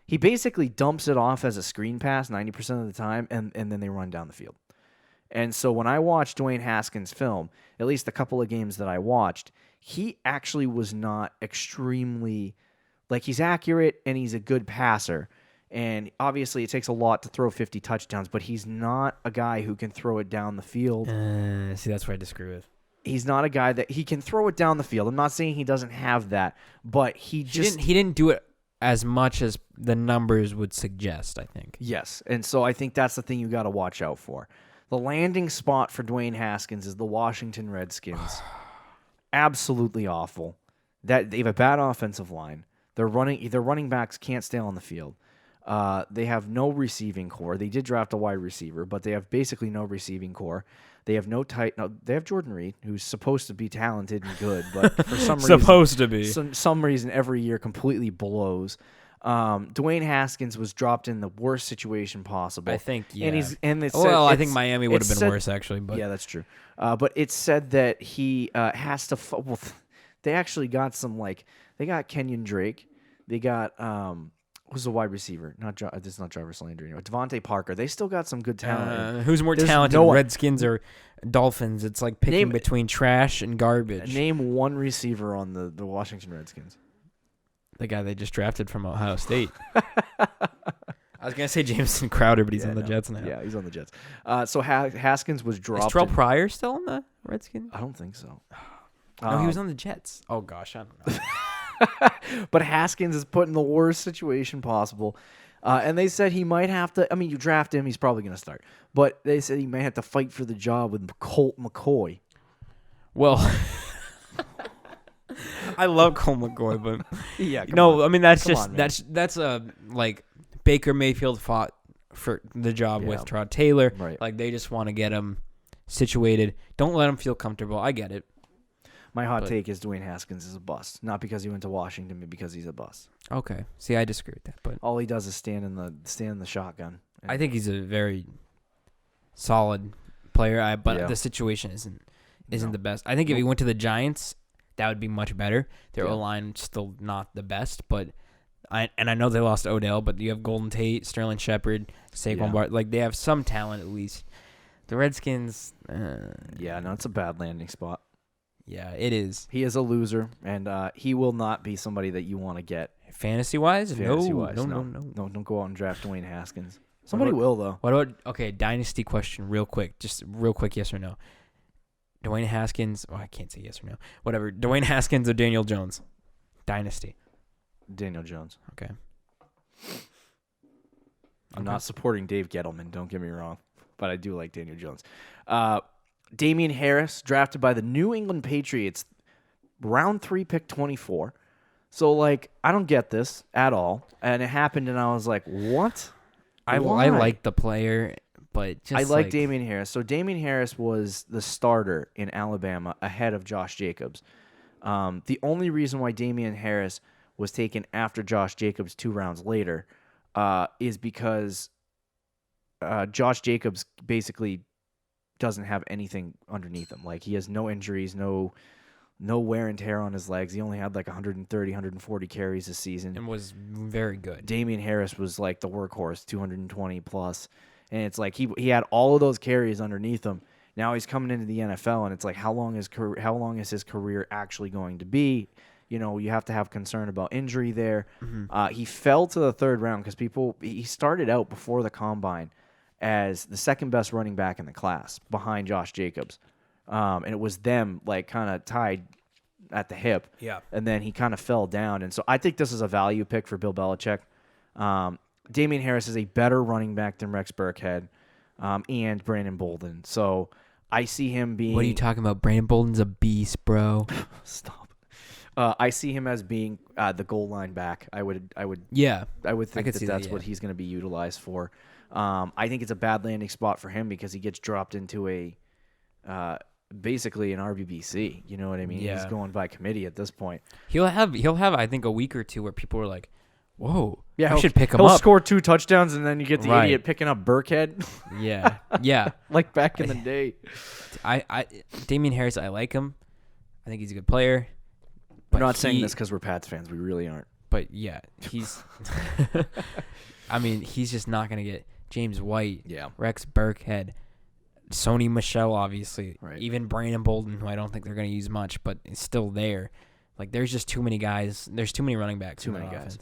He basically dumps it off as a screen pass 90% of the time, and then they run down the field. And so when I watched Dwayne Haskins' film, at least a couple of games that I watched, he actually was not extremely... he's accurate, and he's a good passer. And obviously it takes a lot to throw 50 touchdowns, but he's not a guy who can throw it down the field. See, that's where I disagree with. He's not a guy that he can throw it down the field. I'm not saying he doesn't have that, but he didn't do it as much as the numbers would suggest, I think. Yes, and so I think that's the thing you got to watch out for. The landing spot for Dwayne Haskins is the Washington Redskins. Absolutely awful. That they have a bad offensive line. Their running backs can't stay on the field. They have no receiving core. They did draft a wide receiver, but they have basically no receiving core. They have they have Jordan Reed, who's supposed to be talented and good, but for some reason, some reason every year completely blows. Dwayne Haskins was dropped in the worst situation possible. I think, yeah. I think Miami would have been worse, actually. But yeah, that's true. But it said that he has to. They actually got they got Kenyon Drake. They got who's the wide receiver? This is not Jarvis Landry anymore. Devontae Parker. They still got some good talent. Who's more talented, Redskins or Dolphins? It's like picking between trash and garbage. Name one receiver on the Washington Redskins. The guy they just drafted from Ohio State. I was going to say Jameson Crowder, but he's on the Jets now. Yeah, he's on the Jets. So Haskins was dropped. Is Terrell Pryor still on the Redskins? I don't think so. No, he was on the Jets. Oh, gosh, I don't know. But Haskins is put in the worst situation possible. And they said he might have to. I mean, you draft him, he's probably going to start. But they said he might have to fight for the job with Colt McCoy. Well, I love Colt McCoy, but yeah, I mean that's like Baker Mayfield fought for the job with Trot Taylor. Right. Like they just want to get him situated. Don't let him feel comfortable. I get it. My hot take is Dwayne Haskins is a bust, not because he went to Washington, but because he's a bust. Okay. See, I disagree with that, but all he does is stand in the shotgun. I think he's a very solid player. But the situation isn't the best. I think if he went to the Giants, that would be much better. Their O-line still not the best, but I know they lost Odell, but you have Golden Tate, Sterling Shepard, Saquon Barkley. Like they have some talent at least. The Redskins, it's a bad landing spot. Yeah, it is. He is a loser, and he will not be somebody that you want to get. Fantasy-wise? No. Don't go out and draft Dwayne Haskins. Somebody will, though. What about, dynasty question real quick. Just real quick, yes or no. Dwayne Haskins, I can't say yes or no. Whatever. Dwayne Haskins or Daniel Jones? Dynasty. Daniel Jones. Okay. I'm not supporting Dave Gettleman, don't get me wrong, but I do like Daniel Jones. Damian Harris, drafted by the New England Patriots, round 3, pick 24. So, I don't get this at all. And it happened, and I was like, what? I like the player, but just I like Damian Harris. So, Damian Harris was the starter in Alabama ahead of Josh Jacobs. The only reason why Damian Harris was taken after Josh Jacobs 2 rounds later is because Josh Jacobs basically doesn't have anything underneath him. He has no injuries, no wear and tear on his legs. He only had 130, 140 carries this season. And was very good. Damian Harris was the workhorse, 220 plus. And it's he had all of those carries underneath him. Now he's coming into the NFL, and it's how long is his career actually going to be? You have to have concern about injury there. Mm-hmm. He fell to the 3rd round because he started out before the combine as the second best running back in the class behind Josh Jacobs. And it was them kind of tied at the hip. Yeah. And then he kind of fell down. And so I think this is a value pick for Bill Belichick. Damian Harris is a better running back than Rex Burkhead and Brandon Bolden. So I see him being... What are you talking about? Brandon Bolden's a beast, bro. Stop. I see him as being the goal line back. I would think that's what he's going to be utilized for. I think it's a bad landing spot for him because he gets dropped into a basically an RBBC. You know what I mean? Yeah. He's going by committee at this point. He'll have I think a week or two where people are like, "Whoa, yeah, I should pick him up." He'll score 2 touchdowns and then you get the idiot picking up Burkhead. Yeah, like back in the day. Damian Harris, I like him. I think he's a good player. We're not saying this because we're Pats fans. We really aren't. But yeah, he's. I mean, he's just not gonna get James White, Rex Burkhead, Sony Michel, obviously, right. Even Brandon Bolden, who I don't think they're gonna use much, but is still there. There's just too many guys. There's too many running backs. Too many guys.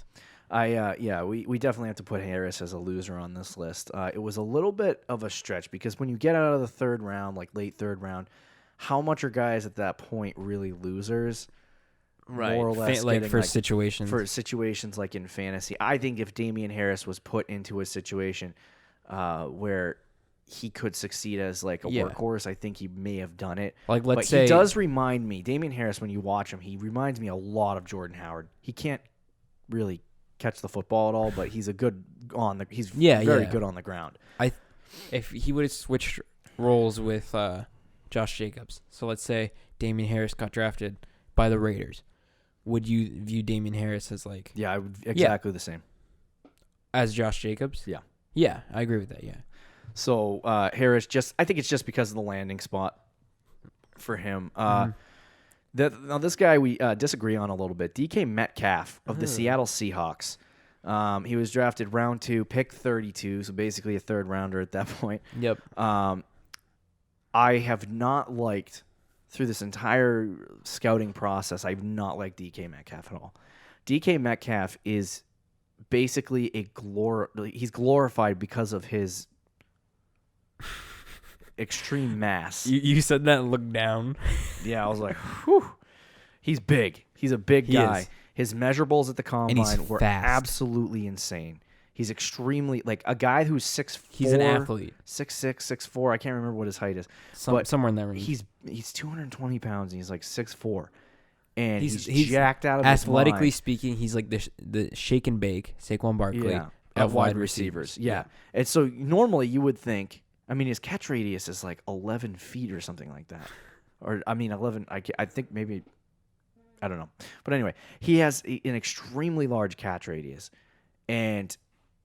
We definitely have to put Harris as a loser on this list. It was a little bit of a stretch because when you get out of the 3rd round, late 3rd round, how much are guys at that point really losers? more or less like getting, for like, situations. for situations like in fantasy. I think if Damian Harris was put into a situation where he could succeed as like a workhorse, I think he may have done it. Like, let's but say he does remind me, Damian Harris, when you watch him, he reminds me a lot of Jordan Howard. He can't really catch the football at all, but he's very good on the ground. If he would have switched roles with Josh Jacobs, so let's say Damian Harris got drafted by the Raiders, would you view Damian Harris as like... Yeah, I would exactly the same. As Josh Jacobs? Yeah. Yeah, I agree with that, yeah. So Harris, I think it's just because of the landing spot for him. Now this guy we disagree on a little bit. DK Metcalf of the Seattle Seahawks. He was drafted round 2, pick 32, so basically a third rounder at that point. Yep. I have not liked, through this entire scouting process, I've not liked DK Metcalf at all. DK Metcalf is basically he's glorified because of his extreme mass. You said that and looked down. Yeah, I was like, whew. He's big. He's a big guy. Is. His measurables at the combine were fast. Absolutely insane. He's extremely, like, a guy who's 6'4". He's an athlete. 6'6", 6'4". I can't remember what his height is. Somewhere in that range. He's 220 pounds and he's like 6'4". And he's jacked out of athletically his mind. speaking, he's like the shake and bake Saquon Barkley of wide receivers. Yeah. And so normally you would think, I mean, his catch radius is like 11 feet or something like that. Or, I mean, 11, I think maybe, I don't know. But anyway, he has an extremely large catch radius. And,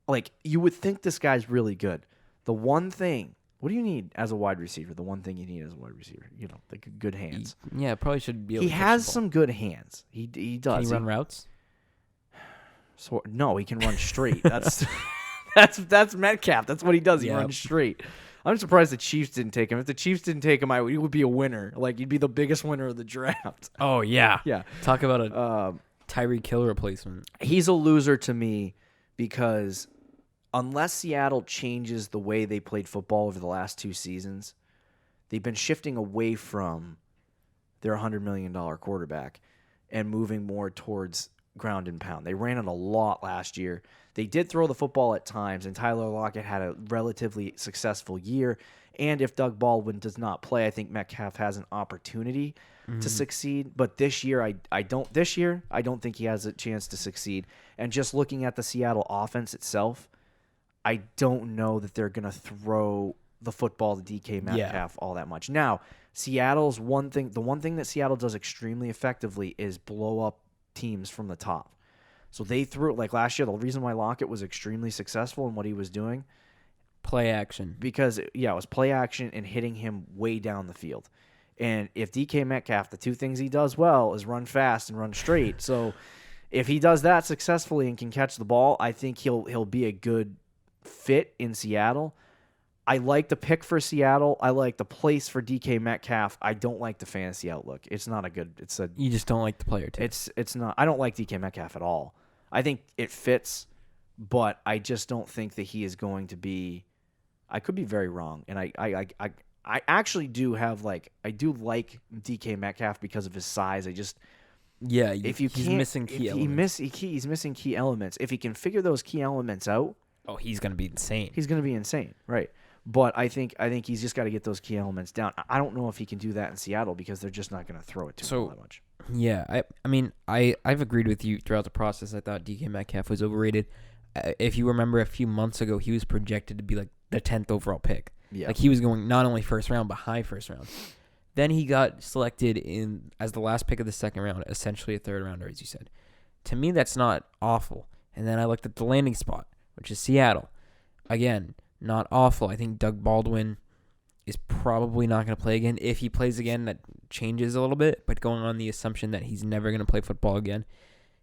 like, you would think this guy's really good. The one thing, what do you need as a wide receiver? The one thing you need as a wide receiver, like good hands. Yeah, probably should be able to catch has the ball. some good hands. He does. Can he run routes? So, no, he can run straight. That's Metcalf. That's what he does. He runs straight. I'm surprised the Chiefs didn't take him. If the Chiefs didn't take him, he would be a winner. Like, he'd be the biggest winner of the draft. Oh, yeah. Yeah. Talk about a Tyreek Hill replacement. He's a loser to me because unless Seattle changes the way they played football over the last 2 seasons, they've been shifting away from their $100 million quarterback and moving more towards ground and pound. They ran it a lot last year. They did throw the football at times, and Tyler Lockett had a relatively successful year. And if Doug Baldwin does not play, I think Metcalf has an opportunity to succeed. But this year, I don't think he has a chance to succeed. And just looking at the Seattle offense itself, I don't know that they're going to throw the football to DK Metcalf all that much. Now, the one thing that Seattle does extremely effectively is blow up teams from the top. So they threw it like last year. The reason why Lockett was extremely successful in what he was doing, play action, because it was play action and hitting him way down the field. And if DK Metcalf, the 2 things he does well is run fast and run straight. So if he does that successfully and can catch the ball, I think he'll be a good fit in Seattle. I like the pick for Seattle. I like the place for DK Metcalf. I don't like the fantasy outlook. It's not a good. You just don't like the player too. It's not. I don't like DK Metcalf at all. I think it fits, but I just don't think that he is going to be. I could be very wrong, and I actually do have I do like DK Metcalf because of his size. He's missing key elements. He's missing key elements. If he can figure those key elements out, he's going to be insane. He's going to be insane, right? But I think he's just got to get those key elements down. I don't know if he can do that in Seattle because they're just not going to throw it to him that much. Yeah, I mean, I've agreed with you throughout the process. I thought DK Metcalf was overrated. If you remember a few months ago, he was projected to be like the 10th overall pick. Yeah. Like he was going not only first round, but high first round. Then he got selected as the last pick of the second round, essentially a third rounder, as you said. To me, that's not awful. And then I looked at the landing spot, which is Seattle. Again, not awful. I think Doug Baldwin is probably not going to play again. If he plays again, that changes a little bit. But going on the assumption that he's never going to play football again,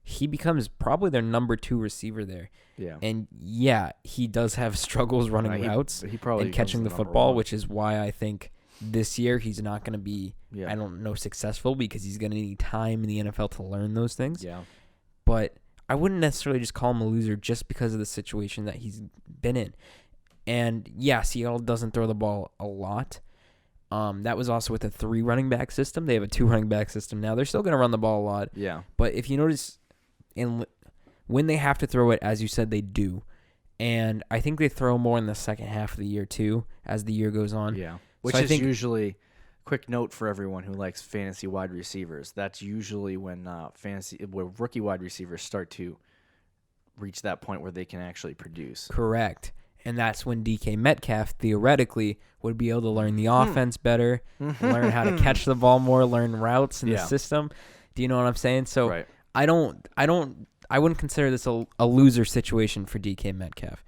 he becomes probably their number 2 receiver there. Yeah. And he does have struggles running routes and catching the football, which is why I think this year he's not going to be, I don't know, successful because he's going to need time in the NFL to learn those things. Yeah. But I wouldn't necessarily just call him a loser just because of the situation that he's been in. And Seattle doesn't throw the ball a lot. That was also with a 3 running back system. They have a 2 running back system now. They're still going to run the ball a lot. Yeah. But if you notice, when they have to throw it, as you said, they do. And I think they throw more in the second half of the year, too, as the year goes on. Yeah. Which So I is think- usually, quick note for everyone who likes fantasy wide receivers, that's usually when where rookie wide receivers start to reach that point where they can actually produce. Correct. And that's when DK Metcalf, theoretically, would be able to learn the offense better, learn how to catch the ball more, learn routes in the system. Do you know what I'm saying? So Right. I wouldn't consider this a loser situation for DK Metcalf.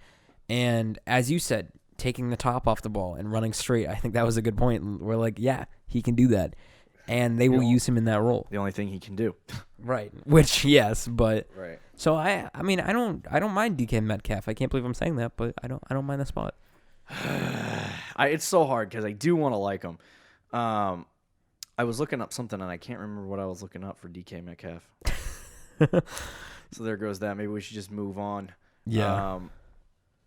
And as you said, taking the top off the ball and running straight, I think that was a good point. And we're like, yeah, he can do that. And they will use him in that role. The only thing he can do. Right. Which, yes, but Right. so I mean, I don't mind DK Metcalf. I can't believe I'm saying that, but I don't mind the spot. It's so hard because I do want to like him. I was looking up something and I can't remember what I was looking up for DK Metcalf. So there goes that. Maybe we should just move on. Yeah.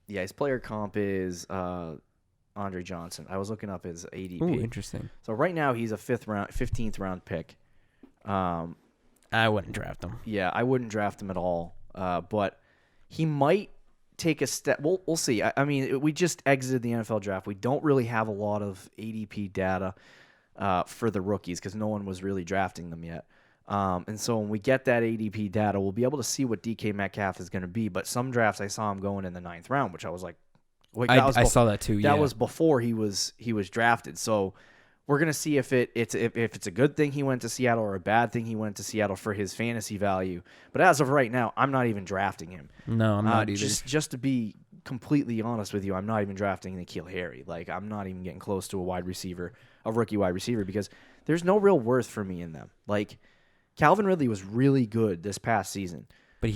Yeah, his player comp is Andre Johnson. I was looking up his ADP. Ooh, interesting. So right now he's a 15th round pick. I wouldn't draft him. Yeah, I wouldn't draft him at all. But he might take a step. We'll see. I mean, we just exited the NFL draft. We don't really have a lot of ADP data for the rookies because no one was really drafting them yet. And so when we get that ADP data, we'll be able to see what DK Metcalf is going to be. But some drafts I saw him going in the 9th round, which I was like, wait, I saw that too. That was before he was drafted. So we're gonna see if it's a good thing he went to Seattle or a bad thing he went to Seattle for his fantasy value. But as of right now, I'm not even drafting him. No, I'm not either. Just to be completely honest with you, I'm not even drafting N'Keal Harry. Like I'm not even getting close to a rookie wide receiver, because there's no real worth for me in them. Like Calvin Ridley was really good this past season. But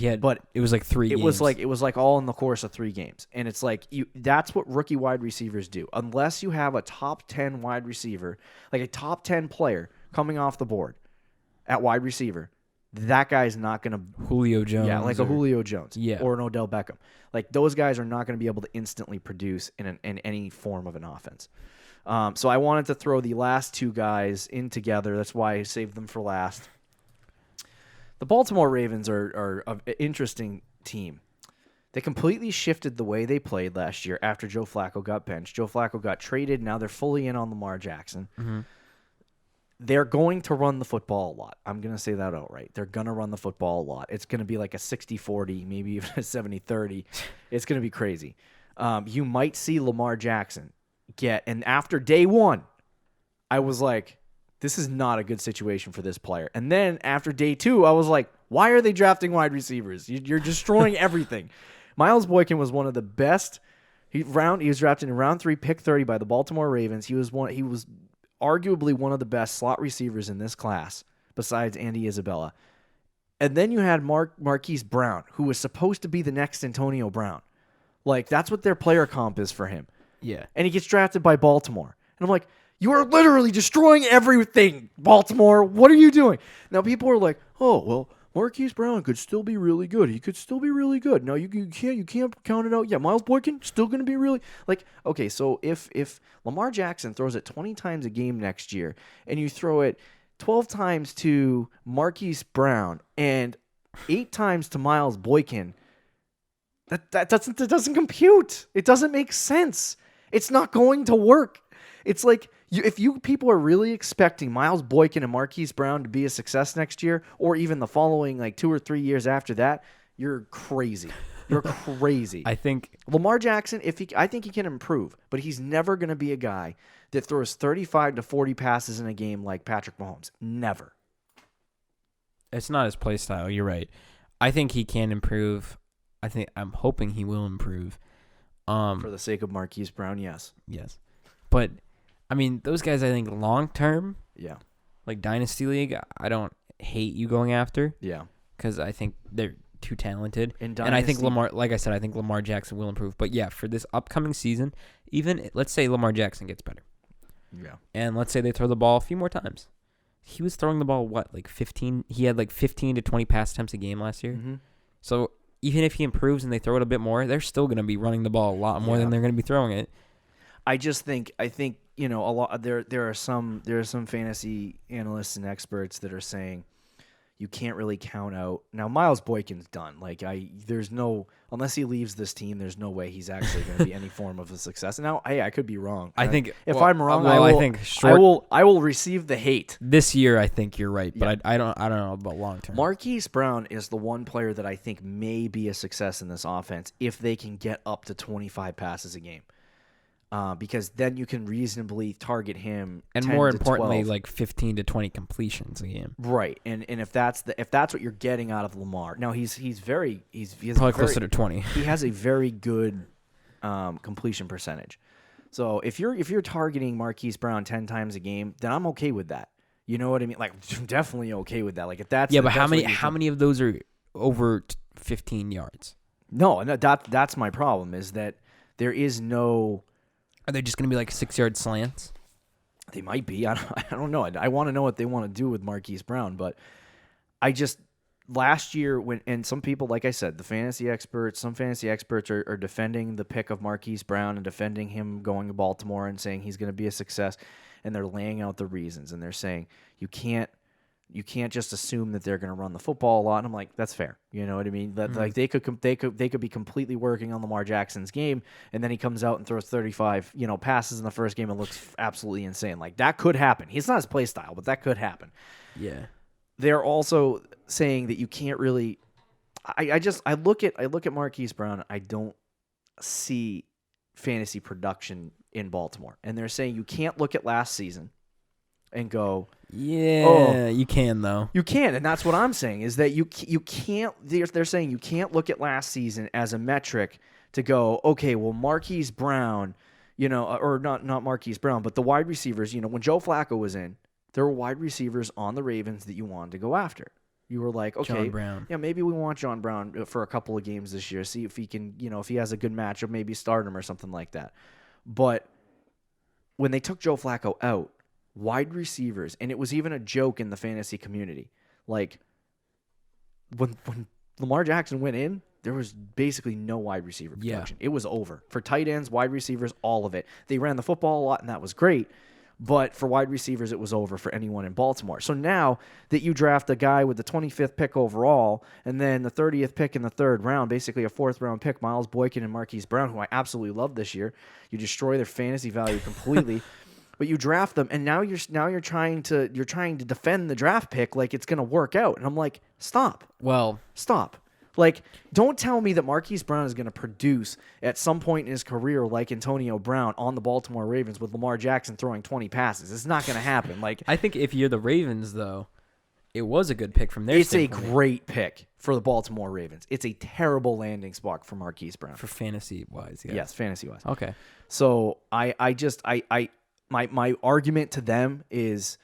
it was like 3 games. It was like all in the course of 3 games. And it's like that's what rookie wide receivers do. Unless you have a top 10 wide receiver, like a top 10 player coming off the board at wide receiver, that guy's not going to Julio Jones. Yeah, like a Julio Jones or an Odell Beckham. Like those guys are not going to be able to instantly produce in any form of an offense. So I wanted to throw the last 2 guys in together. That's why I saved them for last. The Baltimore Ravens are an interesting team. They completely shifted the way they played last year after Joe Flacco got benched. Joe Flacco got traded. Now they're fully in on Lamar Jackson. Mm-hmm. They're going to run the football a lot. I'm going to say that outright. They're going to run the football a lot. It's going to be like a 60-40, maybe even a 70-30. It's going to be crazy. You might see Lamar Jackson and after day 1, I was like, this is not a good situation for this player. And then after day 2, I was like, why are they drafting wide receivers? You're destroying everything. Miles Boykin was one of the best. He was drafted in round 3, pick 30 by the Baltimore Ravens. He was arguably one of the best slot receivers in this class, besides Andy Isabella. And then you had Marquise Brown, who was supposed to be the next Antonio Brown. Like, that's what their player comp is for him. Yeah. And he gets drafted by Baltimore. And I'm like, you are literally destroying everything, Baltimore. What are you doing? Now, people are like, oh, well, Marquise Brown could still be really good. He could still be really good. No, you can't count it out. Yeah, Miles Boykin still going to be really like, okay, so if Lamar Jackson throws it 20 times a game next year and you throw it 12 times to Marquise Brown and 8 times to Miles Boykin, that doesn't compute. It doesn't make sense. It's not going to work. It's like, if you people are really expecting Miles Boykin and Marquise Brown to be a success next year, or even the following like 2 or 3 years after that, you're crazy. You're crazy. I think Lamar Jackson, I think he can improve, but he's never going to be a guy that throws 35 to 40 passes in a game like Patrick Mahomes. Never. It's not his play style. You're right. I think he can improve. I'm hoping he will improve. For the sake of Marquise Brown, yes. Yes. But I mean, those guys, I think long term, yeah, like Dynasty League, I don't hate you going after. Yeah. Because I think they're too talented. And I think Lamar, like I said, I think Lamar Jackson will improve. But yeah, for this upcoming season, even let's say Lamar Jackson gets better. Yeah. And let's say they throw the ball a few more times. He was throwing the ball, like 15? He had like 15 to 20 pass attempts a game last year. Mm-hmm. So even if he improves and they throw it a bit more, they're still going to be running the ball a lot more than they're going to be throwing it. I think a lot there are some fantasy analysts and experts that are saying you can't really count out. Now Miles Boykin's done. Like there's no, unless he leaves this team, there's no way he's actually going to be any form of a success. Now, hey, I could be wrong. I think if I'm wrong, I will receive the hate. This year, I think you're right, but I don't know about long term. Marquise Brown is the one player that I think may be a success in this offense if they can get up to 25 passes a game. Because then you can reasonably target him, and 10 more to importantly, 12. like 15 to 20 completions a game. Right, and if that's what you're getting out of Lamar, now he's Probably closer to 20. He has a very good completion percentage. So if you're targeting Marquise Brown 10 times a game, then I'm okay with that. You know what I mean? Like definitely okay with that. Like if that's but how many of those are over 15 yards? No, that's my problem is that there is no. Are they just going to be like 6-yard slants? They might be. I don't know. I want to know what they want to do with Marquise Brown, but last year and some people, like I said, some fantasy experts are defending the pick of Marquise Brown and defending him going to Baltimore and saying he's going to be a success, and they're laying out the reasons, and they're saying you can't just assume that they're going to run the football a lot. And I'm like, that's fair. You know what I mean? That like they could be completely working on Lamar Jackson's game, and then he comes out and throws 35, passes in the first game and looks absolutely insane. Like that could happen. He's not his play style, but that could happen. Yeah. They're also saying that you can't really. I look at Marquise Brown. I don't see fantasy production in Baltimore, and they're saying you can't look at last season and go, you can though. You can, and that's what I'm saying is that you can't. They're saying you can't look at last season as a metric to go, okay, well Marquise Brown, or not Marquise Brown, but the wide receivers. When Joe Flacco was in, there were wide receivers on the Ravens that you wanted to go after. You were like, okay, John Brown. Yeah, maybe we want John Brown for a couple of games this year. See if he can, if he has a good matchup, maybe start him or something like that. But when they took Joe Flacco out, wide receivers, and it was even a joke in the fantasy community. Like when Lamar Jackson went in, there was basically no wide receiver production. It was over. For tight ends, wide receivers, all of it. They ran the football a lot, and that was great. But for wide receivers, it was over for anyone in Baltimore. So now that you draft a guy with the 25th pick overall and then the 30th pick in the third round, basically a fourth-round pick, Miles Boykin and Marquise Brown, who I absolutely love this year, you destroy their fantasy value completely. But you draft them, and now you're trying to defend the draft pick like it's going to work out. And I'm like, stop. Well, stop. Like, don't tell me that Marquise Brown is going to produce at some point in his career like Antonio Brown on the Baltimore Ravens with Lamar Jackson throwing 20 passes. It's not going to happen. Like, I think if you're the Ravens, though, it was a good pick from their standpoint. It's a great pick for the Baltimore Ravens. It's a terrible landing spot for Marquise Brown. For fantasy-wise, yeah. Yes, fantasy-wise. Okay. So my argument to them is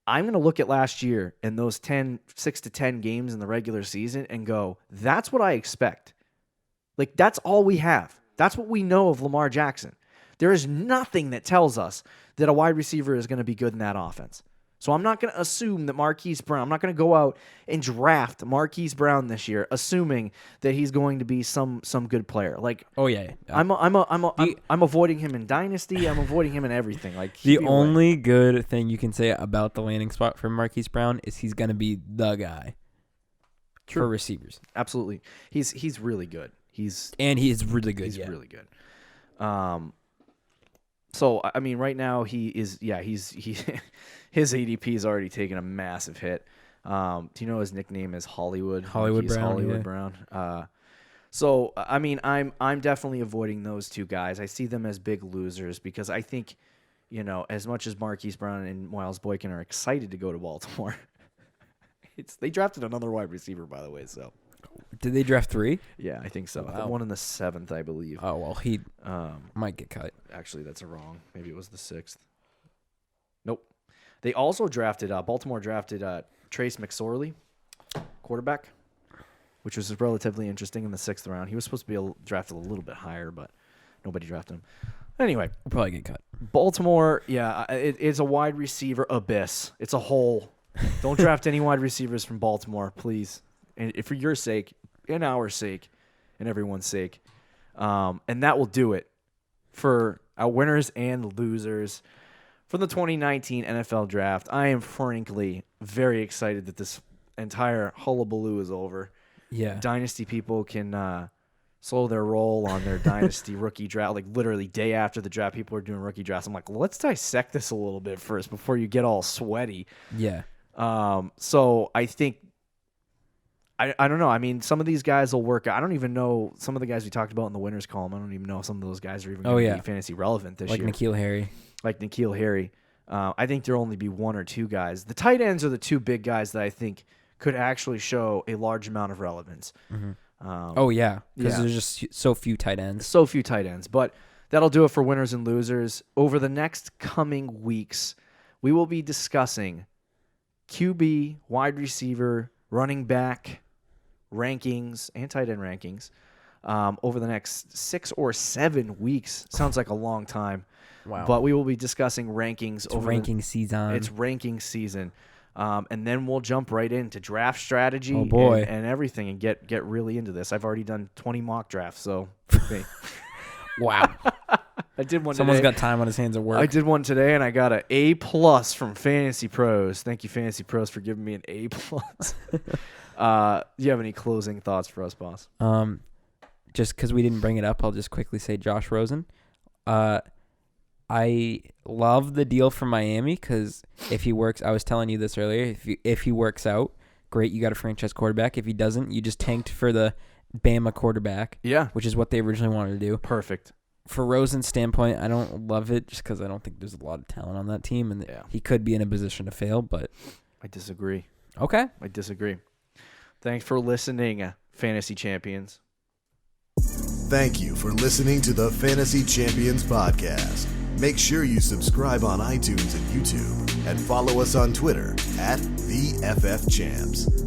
I'm going to look at last year and those 6 to 10 games in the regular season and go, that's what I expect. Like, that's all we have. That's what we know of Lamar Jackson. There is nothing that tells us that a wide receiver is going to be good in that offense. So I'm not going to assume that Marquise Brown, I'm not going to go out and draft Marquise Brown this year, assuming that he's going to be some good player. Like, oh yeah, I'm avoiding him in Dynasty. I'm avoiding him in everything. Like, the only good thing you can say about the landing spot for Marquise Brown is he's going to be the guy for receivers. Absolutely, he's really good. He's really good. He's really good. So I mean, right now he's his ADP is already taken a massive hit. Do you know his nickname is Hollywood? Brown. So I mean, I'm definitely avoiding those two guys. I see them as big losers because I think, as much as Marquise Brown and Miles Boykin are excited to go to Baltimore, they drafted another wide receiver, by the way. So did they draft 3? Yeah, I think so. Wow. One in the 7th, I believe. Oh well, he might get cut. Actually, that's wrong. Maybe it was the 6th. Nope. They also drafted. Baltimore drafted Trace McSorley, quarterback, which was relatively interesting in the 6th round. He was supposed to be drafted a little bit higher, but nobody drafted him. Anyway, we'll probably get cut. Baltimore, yeah, it's a wide receiver abyss. It's a hole. Don't draft any wide receivers from Baltimore, please. And for your sake, and our sake, and everyone's sake. And that will do it for our winners and losers from the 2019 NFL Draft. I am frankly very excited that this entire hullabaloo is over. Yeah. Dynasty people can slow their roll on their dynasty rookie draft. Like literally day after the draft, people are doing rookie drafts. I'm like, well, let's dissect this a little bit first before you get all sweaty. Yeah. So I think I don't know. I mean, some of these guys will work. I don't even know some of the guys we talked about in the winners column. I don't even know if some of those guys are even going to be fantasy relevant this year. Like N'Keal Harry. I think there'll only be one or two guys. The tight ends are the two big guys that I think could actually show a large amount of relevance. Mm-hmm. Because there's just so few tight ends. But that'll do it for winners and losers. Over the next coming weeks, we will be discussing QB, wide receiver, running back rankings, and tight end rankings over the next 6 or 7 weeks. Sounds like a long time. Wow. But we will be discussing rankings It's ranking season. And then we'll jump right into draft strategy and everything and get really into this. I've already done 20 mock drafts, so hey. Wow. I did one Someone's today. got time on his hands at work. I did one today, and I got an A+ from Fantasy Pros. Thank you, Fantasy Pros, for giving me an A+. Do you have any closing thoughts for us, boss? Just because we didn't bring it up, I'll just quickly say Josh Rosen. I love the deal from Miami because if he works, I was telling you this earlier, if he works out, great, you got a franchise quarterback. If he doesn't, you just tanked for the Bama quarterback. Yeah. Which is what they originally wanted to do. Perfect. For Rosen's standpoint, I don't love it just because I don't think there's a lot of talent on that team, and he could be in a position to fail, but... I disagree. Okay. I disagree. Thanks for listening, Fantasy Champions. Thank you for listening to the Fantasy Champions podcast. Make sure you subscribe on iTunes and YouTube and follow us on Twitter @TheFFChamps.